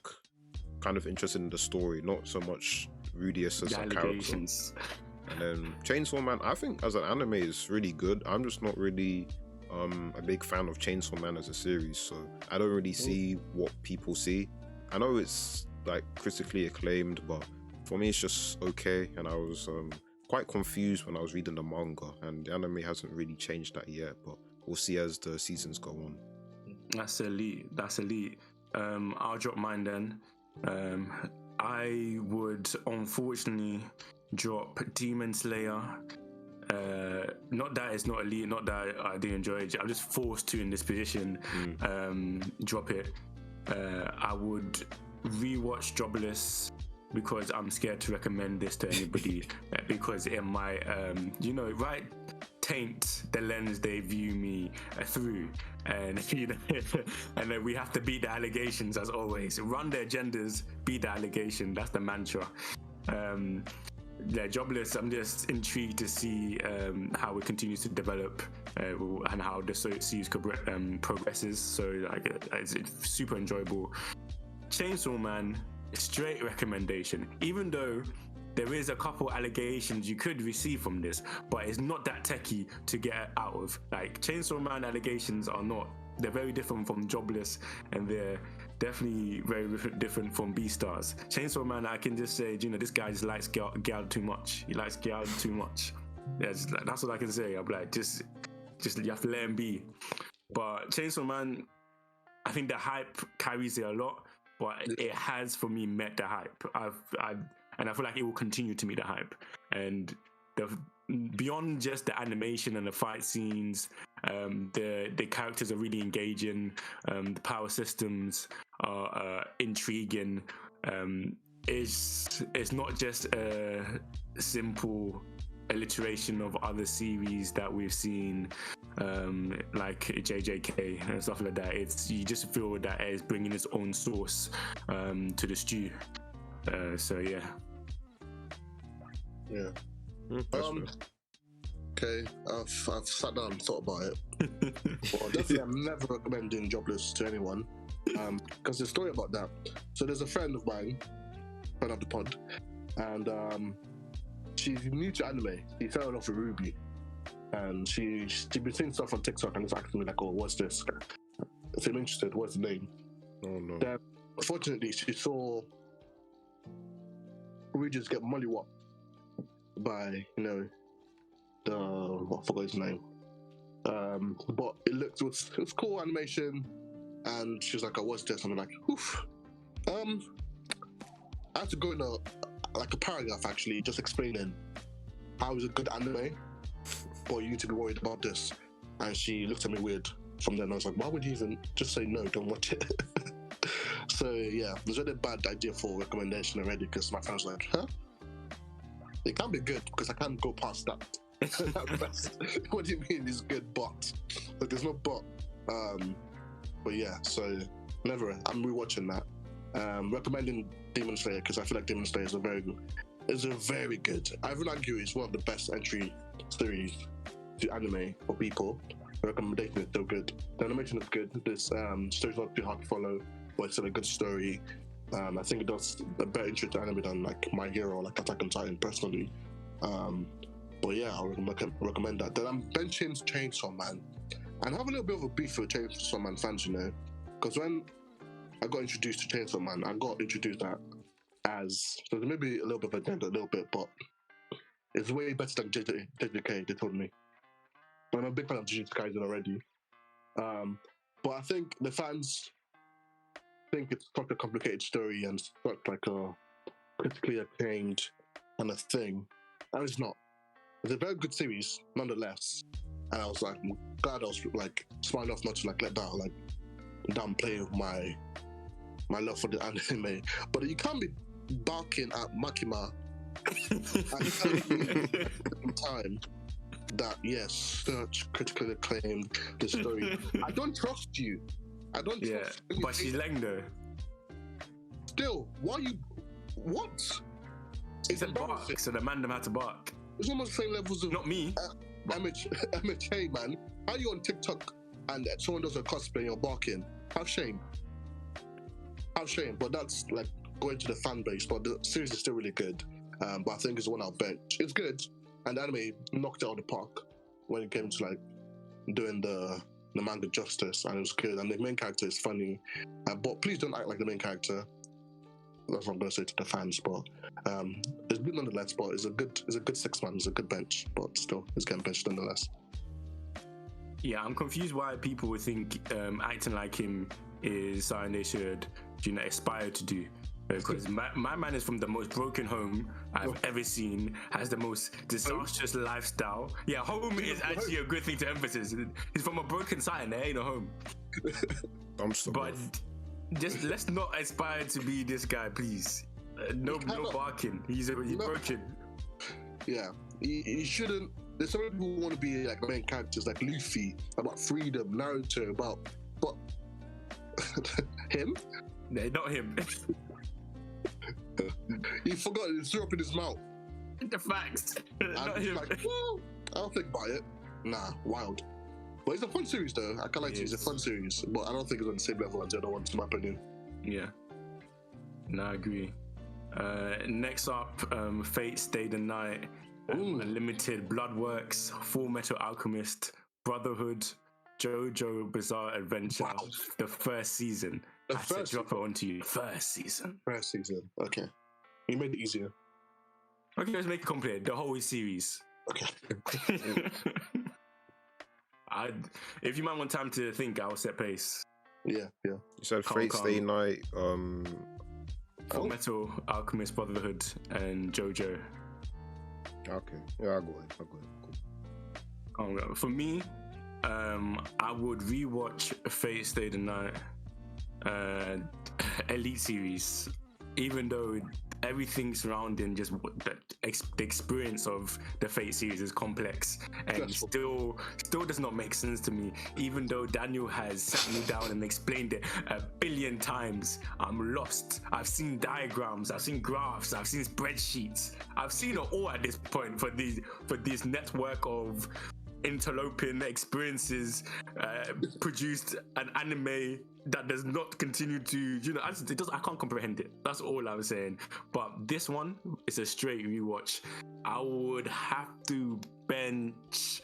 kind of interested in the story, not so much Rudius as a character. And then Chainsaw Man, I think as an anime is really good. I'm just not really a big fan of Chainsaw Man as a series, so I don't really see what people see. I know it's like critically acclaimed, but for me it's just okay. And I was quite confused when I was reading the manga, and the anime hasn't really changed that yet, but we'll see as the seasons go on. That's elite. I'll drop mine then. I would unfortunately drop Demon Slayer. Not that it's not elite, not that I do enjoy it. I'm just forced to in this position. Drop it. I would rewatch Jobless because I'm scared to recommend this to anybody because it might, taint the lens they view me through, and and then we have to beat the allegations as always. Run the agendas, beat the allegation. That's the mantra. Jobless. I'm just intrigued to see how it continues to develop and how the series progresses. So it's super enjoyable. Chainsaw Man, straight recommendation. Even though there is a couple allegations you could receive from this, but it's not that techie to get out of. Like Chainsaw Man allegations they're very different from Jobless, and they're definitely very different from Beastars. Chainsaw Man, I can just say, this guy just likes gal too much. He likes gal too much. That's what I can say. I'm like, just you have to let him be. But Chainsaw Man, I think the hype carries it a lot, but it has for me met the hype. And I feel like it will continue to meet the hype. And beyond just the animation and the fight scenes, the characters are really engaging. The power systems are intriguing. It's not just a simple alliteration of other series that we've seen, like JJK and stuff like that. You just feel that it's bringing its own sauce to the stew. So yeah. Yeah. Okay, I've sat down and thought about it. Well, definitely I'm never recommending Jobless to anyone. Because there's a story about that. So there's a friend of mine, friend of the pod, and she's new to anime. She fell in love with Ruby. And she's been seeing stuff on TikTok and it's asking me like, oh, what's this? If I'm interested, what's the name? Oh no. Then unfortunately she saw Ruby just get mollywopped by, I forgot his name. But it was cool animation, and she was like, "Oh, what's this?" And I'm like, "Oof." I had to go in a paragraph actually, just explaining how it's a good anime, but you need to be worried about this. And she looked at me weird from then. I was like, "Why would you even just say no? Don't watch it." So yeah, it was a really bad idea for recommendation already because my friends were like, "Huh? It can't be good because I can't go past that." What do you mean it's good, but there's no but. But yeah, so never. I'm rewatching that. Recommending Demon Slayer because I feel like Demon Slayer is a very good. I would argue it's one of the best entry series to anime for people. The recommendation is so good. The animation is good. This story's not too hard to follow, but it's still a good story. I think it does a better intro to anime than like My Hero or like Attack on Titan personally. But yeah, I would recommend that. Then I'm benching Chainsaw Man, and I have a little bit of a beef with Chainsaw Man fans, because when I got introduced to Chainsaw Man, I got introduced that as, so there may be a little bit of agenda, a little bit, but It's way better than JJK, they told me. I'm a big fan of Jujutsu Kaisen already. But I think the fans think it's such a complicated story and such like a critically acclaimed kind of thing. And it's not. It's a very good series, nonetheless. And I was like, glad I was like smart enough not to like let that like downplay my love for the anime. But you can't be barking at Makima and telling me at the time that yes, such critically acclaimed the story. I don't trust you. I don't trust you. But she's Leng though. Still, why you what? It's a bark, so the man had to bark. It's almost the same levels of not me. MHA, man. How you on TikTok and someone does a cosplay and you're barking? Have shame. Have shame. But that's like going to the fan base. But the series is still really good. But I think it's one I'll bench. It's good. And the anime knocked it out of the park when it came to like doing the manga justice, and it was good. And the main character is funny. But please don't act like the main character. That's what I'm gonna say to the fans. But it's good nonetheless. But it's a good 6 months. It's a good bench. But still, it's getting benched nonetheless. Yeah, I'm confused why people would think acting like him is something they should, aspire to do. Because my man is from the most broken home I've ever seen, has the most disastrous lifestyle. Yeah, home is actually a good thing to emphasize. He's from a broken side, there ain't no home. But just let's not aspire to be this guy, please. No barking. He's broken. Yeah, he shouldn't. There's some people who want to be like main characters, like Luffy, about freedom, Naruto, but him? No, not him. He forgot it threw up in his mouth. The facts. Not him. Like, well, I'll think about it. Nah, wild. But it's a fun series though. I can't lie to you, it's a fun series. But I don't think it's on the same level as the other ones, in my opinion. Yeah. No, I agree. Next up, Fate Stay the Night, Unlimited, Bloodworks, Full Metal Alchemist, Brotherhood, JoJo Bizarre Adventure, the first season. I said drop it onto you. First season. Okay. You made it easier. Okay, let's make it complicated. The whole series. Okay. If you might want time to think, I'll set pace. Yeah. You said Fate Stay Night, Full Metal Alchemist, Brotherhood, and JoJo. Okay. Yeah, I'll go ahead. Cool. For me, I would rewatch Fate Stay the Night Elite series, even though everything surrounding just the experience of the Fate series is complex and still does not make sense to me. Even though Daniel has sat me down and explained it 1 billion times, I'm lost. I've seen diagrams, I've seen graphs, I've seen spreadsheets, I've seen it all at this point for this network of interloping experiences produced an anime that does not continue to, I can't comprehend it. That's all I'm saying. But this one is a straight rewatch. I would have to bench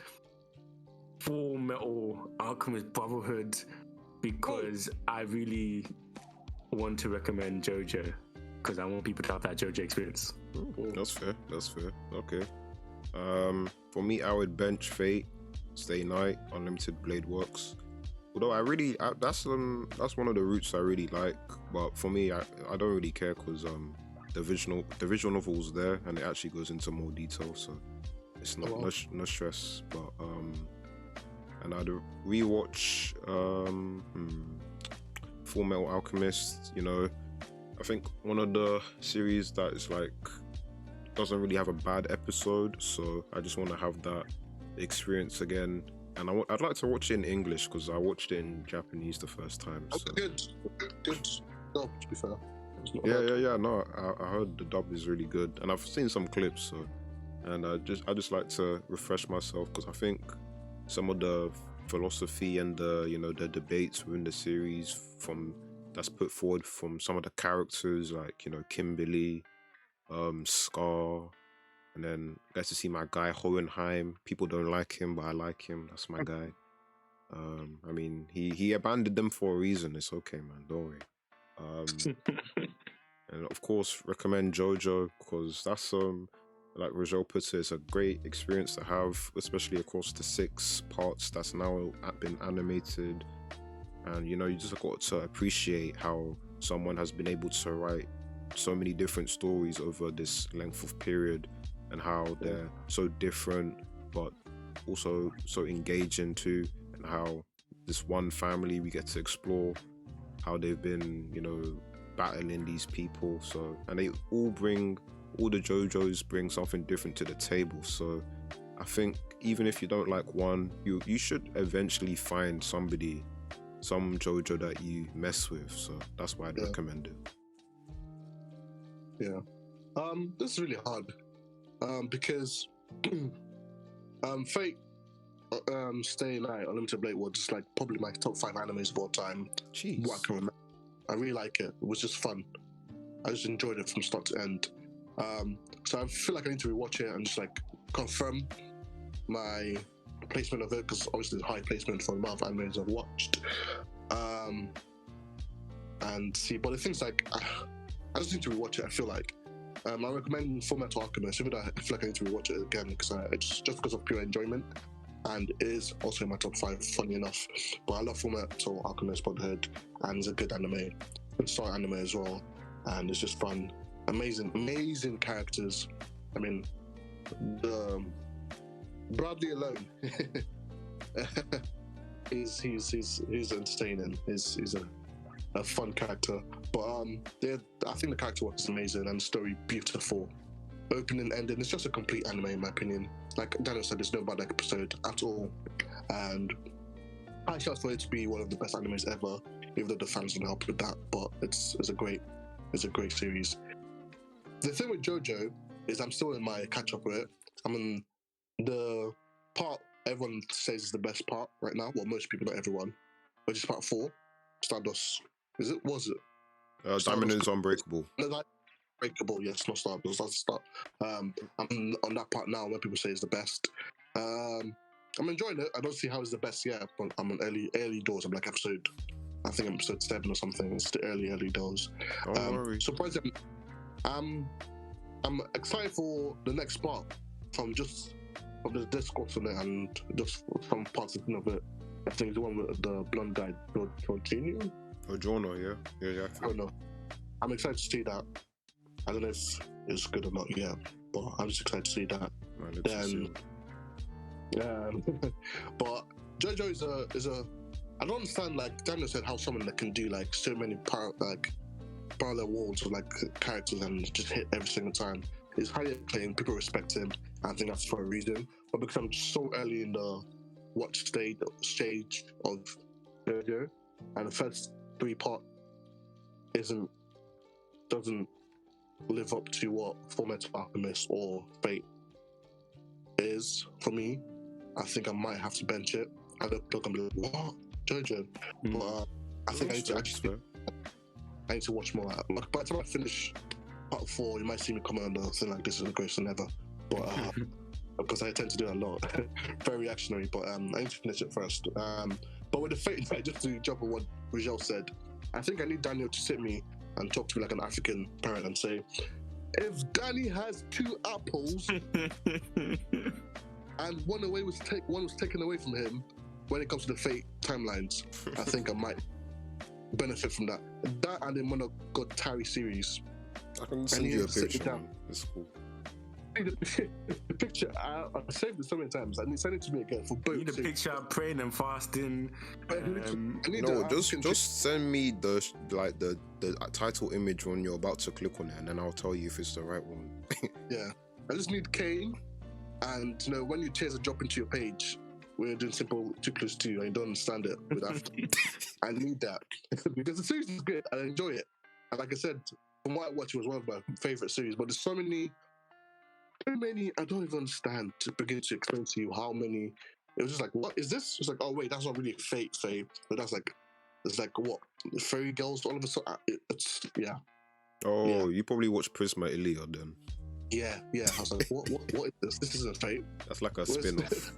Full Metal Alchemist Brotherhood because I really want to recommend JoJo because I want people to have that JoJo experience. That's fair. Okay. For me, I would bench Fate Stay Night, Unlimited Blade Works. Although that's one of the routes I really like, but for me, I don't really care because the visual novel's there and it actually goes into more detail, so it's not no stress. But and I'd rewatch Full Metal Alchemist. I think one of the series that is like doesn't really have a bad episode, so I just want to have that experience again. And I'd like to watch it in English because I watched it in Japanese the first time. So. Good. No, to be fair. Yeah. No, I heard the dub is really good, and I've seen some clips. So, and I just like to refresh myself because I think some of the philosophy and the debates within the series that's put forward from some of the characters like Kimberly, Scar. And then get to see my guy Hohenheim. People don't like him, but I like him. That's my guy. I mean, he abandoned them for a reason. It's okay, man. Don't worry. And of course, recommend JoJo because like Rajel puts it, it's a great experience to have, especially across the 6 parts that's now been animated. And you know, you just got to appreciate how someone has been able to write so many different stories over this length of period, and how they're so different but also so engaging too, and how this one family we get to explore how they've been, you know, battling these people. So, and they all the JoJo's bring something different to the table. So I think even if you don't like one, you should eventually find some JoJo that you mess with. So that's why I'd recommend it. Yeah. This is really hard. Because Fate Stay Night, Unlimited Blade was just like probably my top 5 animes of all time. Jeez. What I can remember. I really like it. It was just fun. I just enjoyed it from start to end. So I feel like I need to rewatch it and just like confirm my placement of it, because obviously it's high placement for the amount of animes I've watched. And see, but the thing's like, I just need to rewatch it. I feel like I recommend Fullmetal Alchemist. Even though I feel like I need to rewatch it again because it's just because of pure enjoyment, and it is also in my top 5. Funny enough, but I love Fullmetal Alchemist Brotherhood, and it's a good anime, good start anime as well, and it's just fun. Amazing characters. I mean, the Bradley alone, he's entertaining. He's a fun character. But I think the character work is amazing and the story beautiful. Opening and ending, it's just a complete anime in my opinion. Like Daniel said, there's no bad episode at all, and I shout for it to be one of the best animes ever, even though the fans don't help with that. But it's a great series. The thing with JoJo is I'm still in my catch up with it. I'm in the part everyone says is the best part right now. Well, most people, not everyone, which is part 4, Stardust. Was it? Diamond is Unbreakable. No, Unbreakable, yes, not Stardust. That's the start. I'm on that part now where people say it's the best. I'm enjoying it. I don't see how it's the best yet, but I'm on early doors. I'm like episode 7 or something. It's the early doors. Don't worry. Surprisingly, I'm excited for the next part from the discourse on it and just some parts of it. I think the one with the blonde guy, Jorginho. Jorno, yeah. I don't know. I'm excited to see that. I don't know if it's good or not yet, but I'm just excited to see that. Man, but JoJo is a. I don't understand, like Daniel said, how someone that can do like so many parallel worlds of like characters and just hit every single time. He's highly acclaimed. People respect him. I think that's for a reason. But because I'm so early in the watch stage of JoJo, and the first 3 part doesn't live up to what Fullmetal Alchemist or Fate is for me, I think I might have to bench it. I don't look, I'm like, what? JoJo? But I think I need to watch more. Like, by the time I finish part 4, you might see me comment on the thing like this is the greatest thing ever. But because I tend to do a lot, very reactionary. But I need to finish it first. But with the Fate, just to jump on what Rajel said, I think I need Daniel to sit me and talk to me like an African parent and say, if Danny has 2 apples and one was taken away from him when it comes to the Fate timelines, I think I might benefit from that. That and the Monogatari series. I can send you a picture. It's cool. The picture, I saved it so many times. I need to send it to me again for both. You need a picture praying and fasting. Just send me the title image when you're about to click on it, and then I'll tell you if it's the right one. Yeah, I just need Kane, and when your tears are dropping to your page, we're doing simple 2 + 2, and you don't understand it with after. I need that because the series is good. I enjoy it, and like I said, from what I watched, it was one of my favorite series. But there's so many. I don't even understand to begin to explain to you how many. It was just like, what is this? It's like, oh wait, that's not really Fate, but that's like, it's like what fairy girls all of a sudden. It's yeah. Oh, yeah. You probably watched Prisma Iliad then. Yeah. I was like, what is this? This isn't Fate. That's like a spin-off.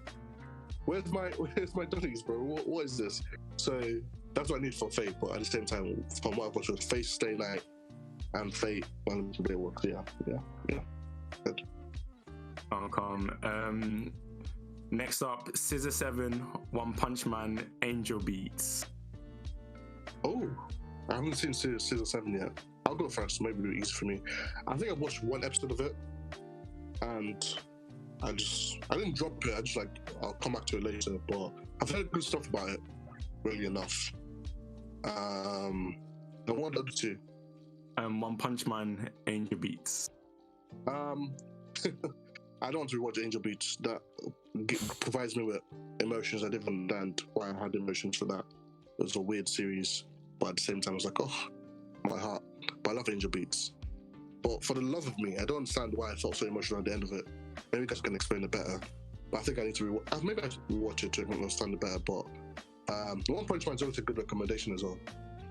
Where's my Donnies, bro? What is this? So that's what I need for Fate, but at the same time, from what I've watched, Fate Stay Night and Fate Unlimited Blade works. Yeah. Good. Next up, Scissor 7, One Punch Man, Angel Beats. Oh, I haven't seen Season 7 yet. I'll go first, maybe it'll be easy for me. I think I watched one episode of it, and I didn't drop it. I just I'll come back to it later. But I've heard good stuff about it, really enough. And what the other two? One Punch Man, Angel Beats. I don't want to rewatch Angel Beats. That provides me with emotions I didn't understand why I had emotions for that. It was a weird series, but at the same time, I was like, oh, my heart. But I love Angel Beats. But for the love of me, I don't understand why I felt so emotional at the end of it. Maybe you guys can explain it better. But I think I need to rewatch. Maybe I should rewatch it to understand it better. But One Punch Man is always a good recommendation as well.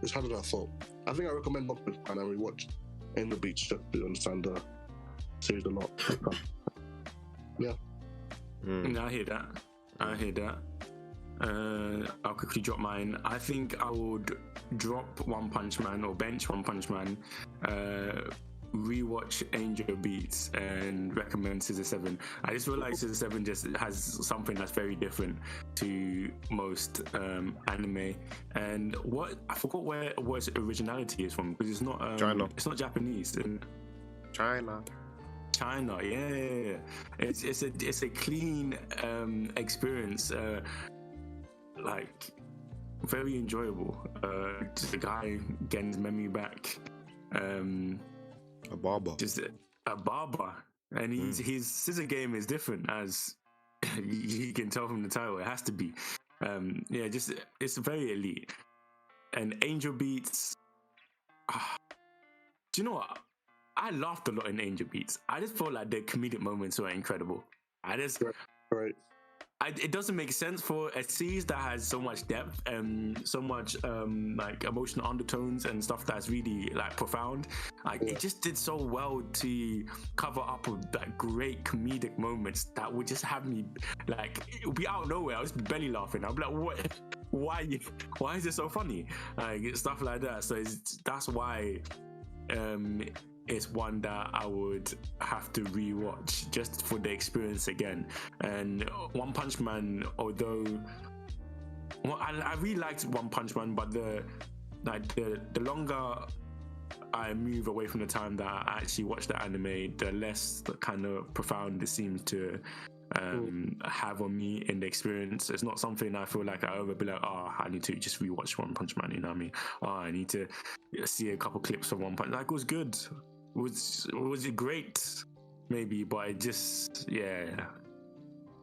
It's harder than I thought. I think I recommend One Punch Man and I rewatch Angel Beats just to understand the series a lot. Yeah. I hear that. I'll quickly drop mine. I think I would drop One Punch Man or bench One Punch Man, rewatch Angel Beats, and recommend Scissor 7. I just realized Scissor 7 just has something that's very different to most anime. And I forgot where its originality is from, because it's not China. It's not Japanese. China, yeah. It's a clean experience, very enjoyable. Just a guy getting his memory back. A barber. Just a barber, and his scissor game is different, as you can tell from the title. It has to be. It's very elite. And Angel Beats. Do you know what? I laughed a lot in Angel Beats. I just felt like the comedic moments were incredible. Right. It doesn't make sense for a series that has so much depth and so much emotional undertones and stuff that's really profound. It just did so well to cover up with great comedic moments that would just have me it would be out of nowhere. I was belly laughing. I'd be like, what? Why is it so funny? Stuff like that. So that's why. It's one that I would have to rewatch just for the experience again. And One Punch Man, although I really liked One Punch Man, but the longer I move away from the time that I actually watch the anime, the less kind of profound it seems to have on me in the experience. It's not something I feel like I ever be like, I need to just rewatch One Punch Man, you know what I mean? I need to see a couple clips from One Punch. It was good. Was it great? Maybe, but it just, yeah.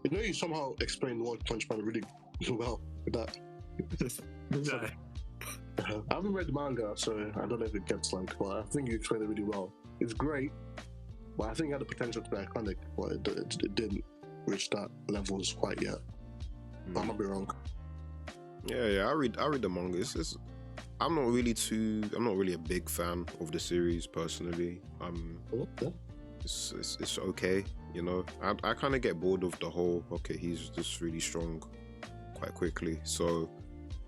You somehow explained One Punch Man really well with that. I haven't read the manga, so I don't know if it gets but I think you explained it really well. It's great, but I think it had the potential to be iconic, but it didn't reach that levels quite yet. I might be wrong. Yeah. I read the manga. I'm not really a big fan of the series personally. It's okay, you know. I kind of get bored of the whole, okay, he's just really strong quite quickly. So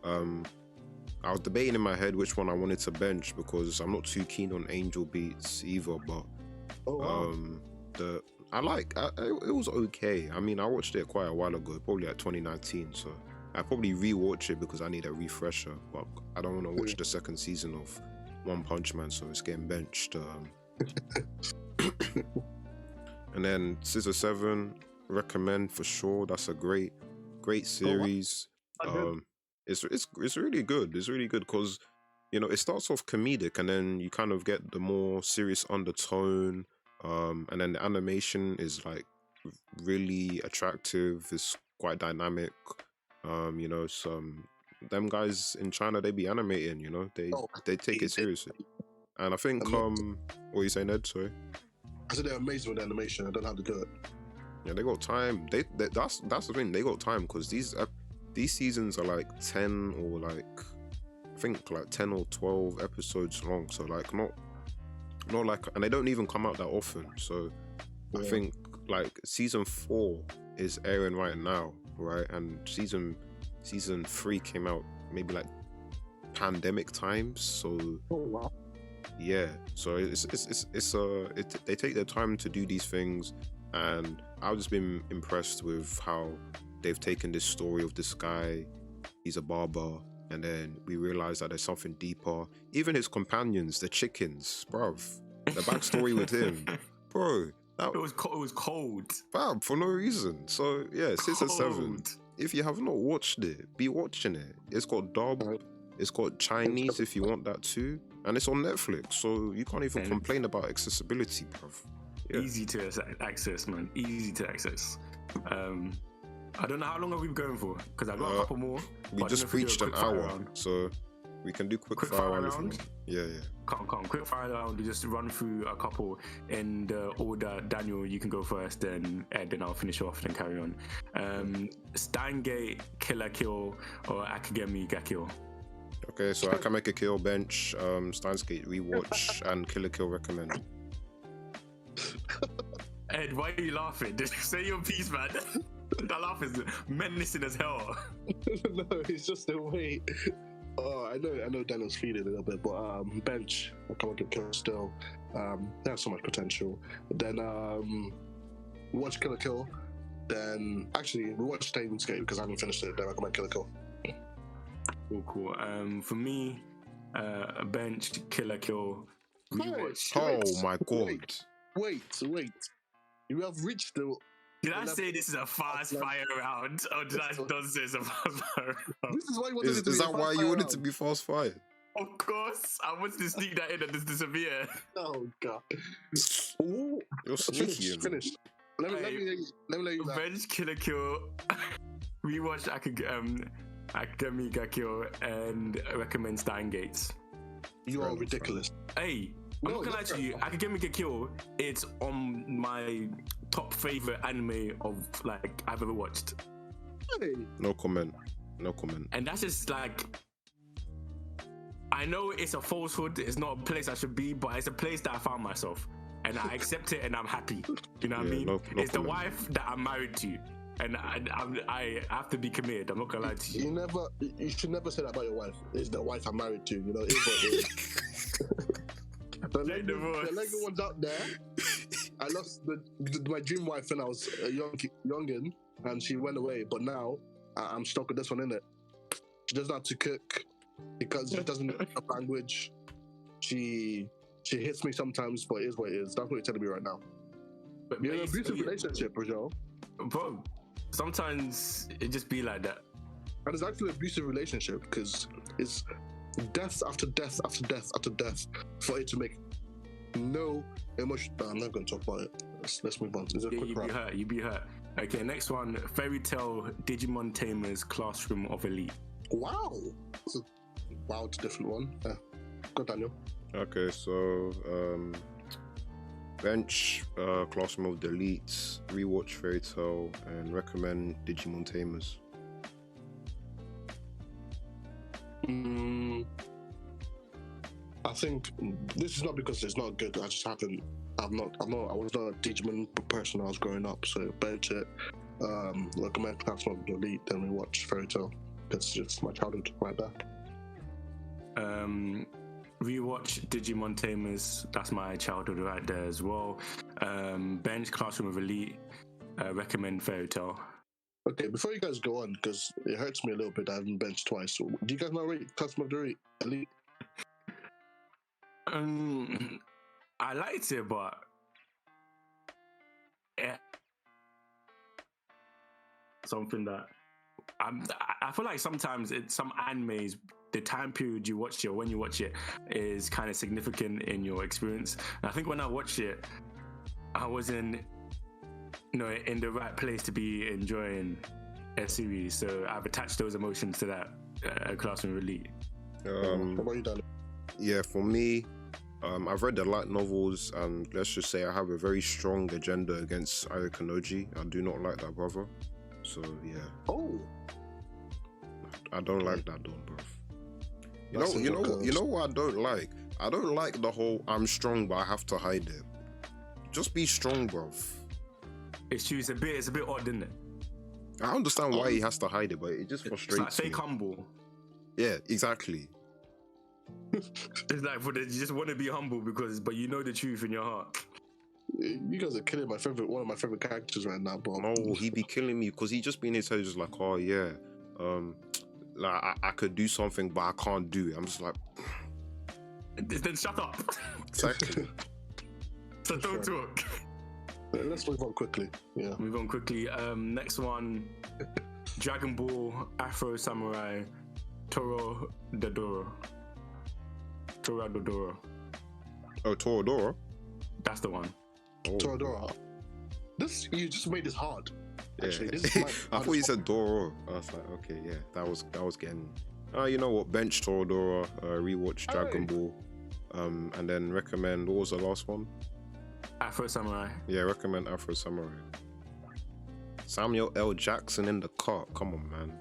I was debating in my head which one I wanted to bench, because I'm not too keen on Angel Beats either, but it was okay. I mean, I watched it quite a while ago, probably 2019, so I probably rewatch it because I need a refresher, but I don't want to watch the second season of One Punch Man, so it's getting benched. And then Scissor 7, recommend for sure. That's a great series. It's really good. It's really good because, you know, it starts off comedic and then you kind of get the more serious undertone, and then the animation is really attractive. It's quite dynamic. You know, them guys in China, they be animating, you know, they take it seriously. And I think what are you saying, Ed? Sorry. I said they're amazing with animation. I don't know how to do it. Yeah, they got time. That's the thing. They got time because these seasons are 10 or I think 10 or 12 episodes long. So not and they don't even come out that often. So I think season 4 is airing right now, right? And season 3 came out maybe pandemic times. So yeah, so they take their time to do these things, and I've just been impressed with how they've taken this story of this guy. He's a barber, and then we realize that there's something deeper. Even his companions, the chickens, bruv, the backstory with him, bro. It was cold. Fam, for no reason. So yeah, 6 and 7. If you have not watched it, be watching it. It's got dub, it's got Chinese if you want that too, and it's on Netflix, so you can't even complain about accessibility, bruv. Yeah. Easy to access, man. Easy to access. I don't know how long are we going for, because I got a couple more. We just reached an hour, so we can do quick fire round. Yeah. Come. Quick fire round. We just run through a couple in the order. Daniel, you can go first, then Ed, then I'll finish off, then carry on. Steingate, Killer Kill, or Akagemi ga Kill? Okay, so Akagemi Kill, bench, Steingate rewatch, and Killer Kill recommend. Ed, why are you laughing? Just say your piece, man. That laugh is menacing as hell. No, it's just the way. Oh, I know Daniel's feeling a little bit, but bench, Akagemi Kill still. They have so much potential. Then watch Killer Kill. Then actually we watch Steingate because I haven't finished it. Then Akagemi Killer Kill. Cool. For me, bench, Killer Kill, rewatch. Oh my god! Wait. You have reached the. Did I say this is a fast fire round? Or did I not say it's a fast fire round? This is why you wanted Is that why you wanted to be fast fire? Of course. I wanted to sneak that in and just disappear. Oh god. You're sneaky. Finished. Let me let you know. Bench, Killer Kill, rewatch Akagemi ga Kill, and recommend Steingate. You are ridiculous. Hey, I'm not gonna lie to you, Akagemi ga Kill, it's on my top favorite anime of like I've ever watched. Hey. No comment. And that's just like, I know it's a falsehood, it's not a place I should be, but it's a place that I found myself. And I accept it and I'm happy. You know what I mean? No it's the comment. wife that I'm married to. And I have to be committed. I'm not gonna lie to you. You should never say that about your wife. It's the wife I'm married to. You know, it's what it is. The Lego one's out there. I lost my dream wife when I was a youngin, and she went away. But now I'm stuck with this one, innit? She doesn't know how to cook because she doesn't know the language. She hits me sometimes, but it is what it is. That's what you're telling me right now. But you're in an abusive relationship, Rajal. Bro, sometimes it just be like that. And it's actually an abusive relationship because it's death after death after death after death for it to make no emotion. No, I'm not going to talk about it. Let's move on. It's a quick round. You be hurt. Okay, next one. Fairy Tail Digimon Tamers Classroom of Elite. Wow. That's a wild, different one. Go, Daniel. Okay, so bench, Classroom of the Elites, rewatch Fairy Tail, and recommend Digimon Tamers. I think this is not because it's not good. I just haven't. I was not a Digimon person when I was growing up. So bench it. Recommend Classroom of the Elite. Then we watch Fairy Tail. It's just my childhood right there. Rewatch Digimon Tamers. That's my childhood right there as well. Bench Classroom of Elite. Recommend Fairy Tail. Okay, before you guys go on, because it hurts me a little bit that I haven't benched twice. So do you guys not rate Classroom of the Elite? I liked it, but yeah, something that I feel like sometimes some animes, the time period you watch it, or when you watch it, is kind of significant in your experience. And I think when I watched it, I wasn't, in the right place to be enjoying a series. So I've attached those emotions to that Classroom of Elite. What about you, Daniel? Yeah, for me, I've read the light novels, and let's just say I have a very strong agenda against Ayaka Noji. I do not like that brother. So yeah. Oh. I don't like that dog, bro. You know what I don't like? I don't like the whole I'm strong but I have to hide it. Just be strong, bro. It's true. It's a bit odd, isn't it? I understand why he has to hide it, but it just frustrates me. It's like fake humble. Yeah, exactly. It's like you just want to be humble but you know the truth in your heart. You guys are killing one of my favorite characters right now, bro. No, he be killing me because he just be in his head just like, oh yeah, like I could do something, but I can't do it. I'm just like, Then shut up. exactly. So don't talk. Let's move on quickly. Yeah. Move on quickly. Next one, Dragon Ball Afro Samurai Toro Dodoro. Oh, Toradora. That's the one. Oh. Toradora. You just made this hard. Yeah. Actually, this is my I thought you said Doro. I was like, okay, yeah, that was getting. You know what? Bench Toradora, rewatch Dragon Ball, and then recommend. What was the last one? Afro Samurai. Yeah, recommend Afro Samurai. Samuel L. Jackson in the car. Come on, man.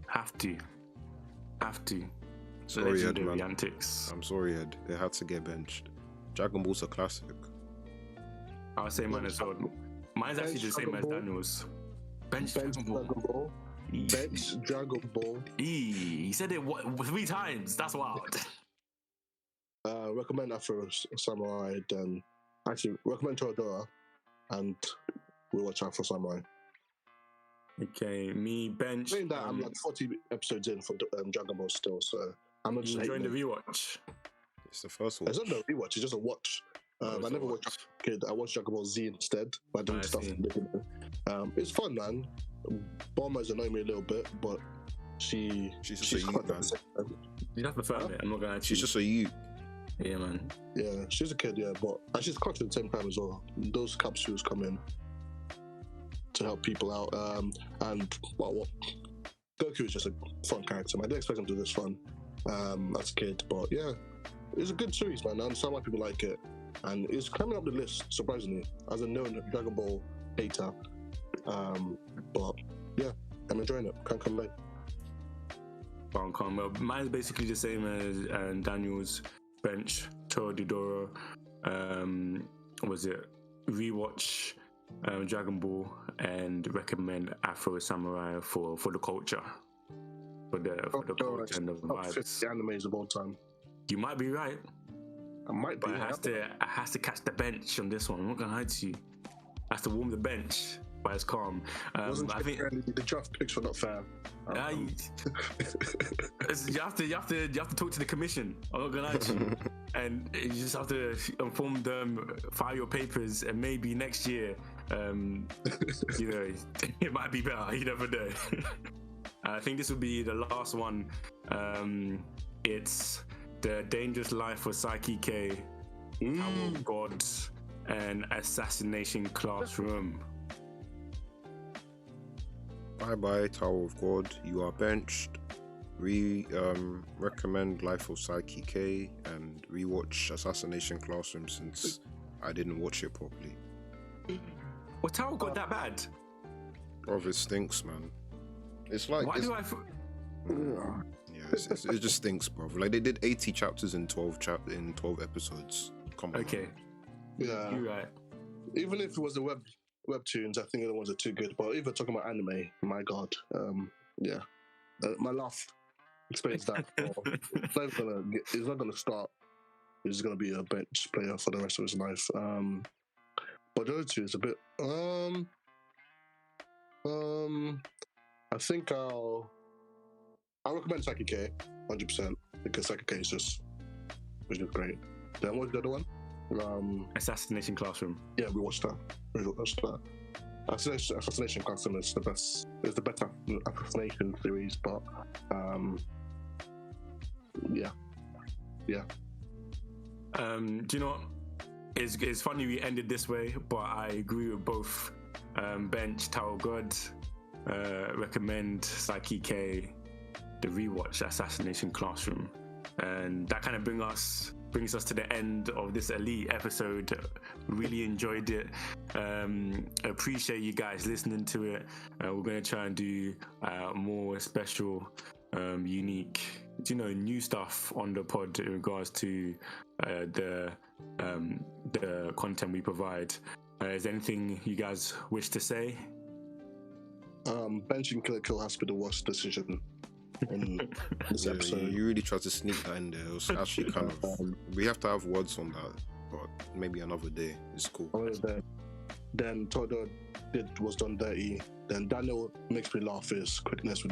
Have to. Sorry, Ed, Legendary man. antics. I'm sorry, Ed. It had to get benched. Dragon Ball's a classic. I'll say mine as well. Mine's actually the same as Daniel's. Bench Dragon Ball. Bench Dragon Ball. He said it 3 times. That's wild. Recommend Afro Samurai, then actually recommend Toradora, and we'll watch Afro Samurai. Okay, me bench. Saying that, I'm like 40 episodes in for Dragon Ball still, so I'm not just enjoying the hating it. rewatch. It's the first one. It's not a rewatch, it's just a watch. I never watched Kid. I watched Dragon Ball Z instead by doing stuff. It's fun, man. Bomber's annoying me a little bit, but she's just a youth, man. You have to firm it. I'm not gonna lie to you. She's just a youth. Yeah, man. Yeah, she's a kid, yeah, but she's clutch at the same time as well. Those capsules come in to help people out. And well, Goku is just a fun character. I didn't expect him to do this fun as a kid, but yeah, it's a good series, man. I understand why people like it, and it's climbing up the list surprisingly as a known Dragon Ball hater. But yeah, I'm enjoying it. Can't complain. Well, mine's basically the same as Daniel's. Bench Toradora. Was it rewatch Dragon Ball and recommend Afro Samurai for the culture, for the culture and the vibes. 50 animes of all time. You might be right. I might be. But I has to catch the bench on this one. I'm not gonna lie to you. I have to warm the bench, but it's calm. I think the draft picks were not fair. You have to talk to the commission. I'm not gonna lie to you. And you just have to inform them, file your papers, and maybe next year, you know, it might be better. You never know. I think this will be the last one. It's The Dangerous Life of Psyche K, Tower of God, and Assassination Classroom. Bye, Tower of God. You are benched. Recommend Life of Psyche K and rewatch Assassination Classroom since I didn't watch it properly. Well, Tower of God that bad? Bro, it stinks, man. It's like Why do I? It just stinks, bro. Like they did 80 chapters in 12 episodes. Come on. Okay. Man. Yeah. You're right. Even if it was the webtoons, I think the ones are too good. But if we're talking about anime, my god, yeah, my laugh explains that. He's not gonna start. He's gonna be a bench player for the rest of his life. But the other two is a bit. I think I'll recommend Psyche K 100% because Psyche K is just great. Then what's the other one? Assassination Classroom. Yeah, we watched that. Assassination Classroom is the best. It's the better assassination series, but yeah. Do you know what? It's funny we ended this way, but I agree with both. Bench Tower of God, recommend Psyche K, the rewatch Assassination Classroom, and that kind of brings us to the end of this elite episode. Really enjoyed it. Appreciate you guys listening to it. We're going to try and do more special, unique, new stuff on the pod in regards to the content we provide. Is there anything you guys wish to say? Benching Killer Kill has to be the worst decision in this episode. You really tried to sneak that in there. It was actually kind of. We have to have words on that. but maybe another day. It's cool. Then Todo was done dirty. Then Daniel makes me laugh his quickness with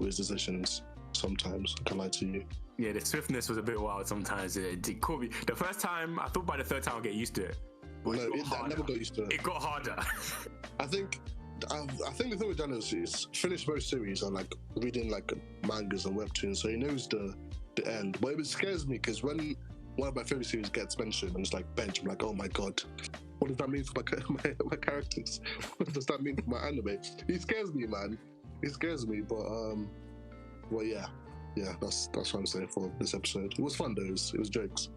his decisions. Sometimes I can lie to you. Yeah, the swiftness was a bit wild sometimes. It caught me. The first time, I thought by the third time I'll get used to it. But I never got used to it. It got harder. I think the thing with Daniel is he's finished most series and like reading like mangas and webtoons, so he knows the end. But it scares me because when one of my favorite series gets mentioned and it's like bench, I'm like, oh my god, what does that mean for my characters? What does that mean for my anime? He scares me, man. He scares me, but well, yeah, that's what I'm saying for this episode. It was fun though. It was jokes.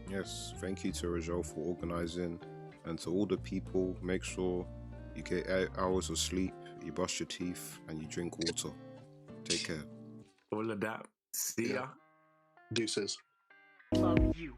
Yes, thank you to Rajel for organizing, and to all the people. Make sure you get 8 hours of sleep, you brush your teeth, and you drink water. Take care. All of that. See ya. Deuces. Love you.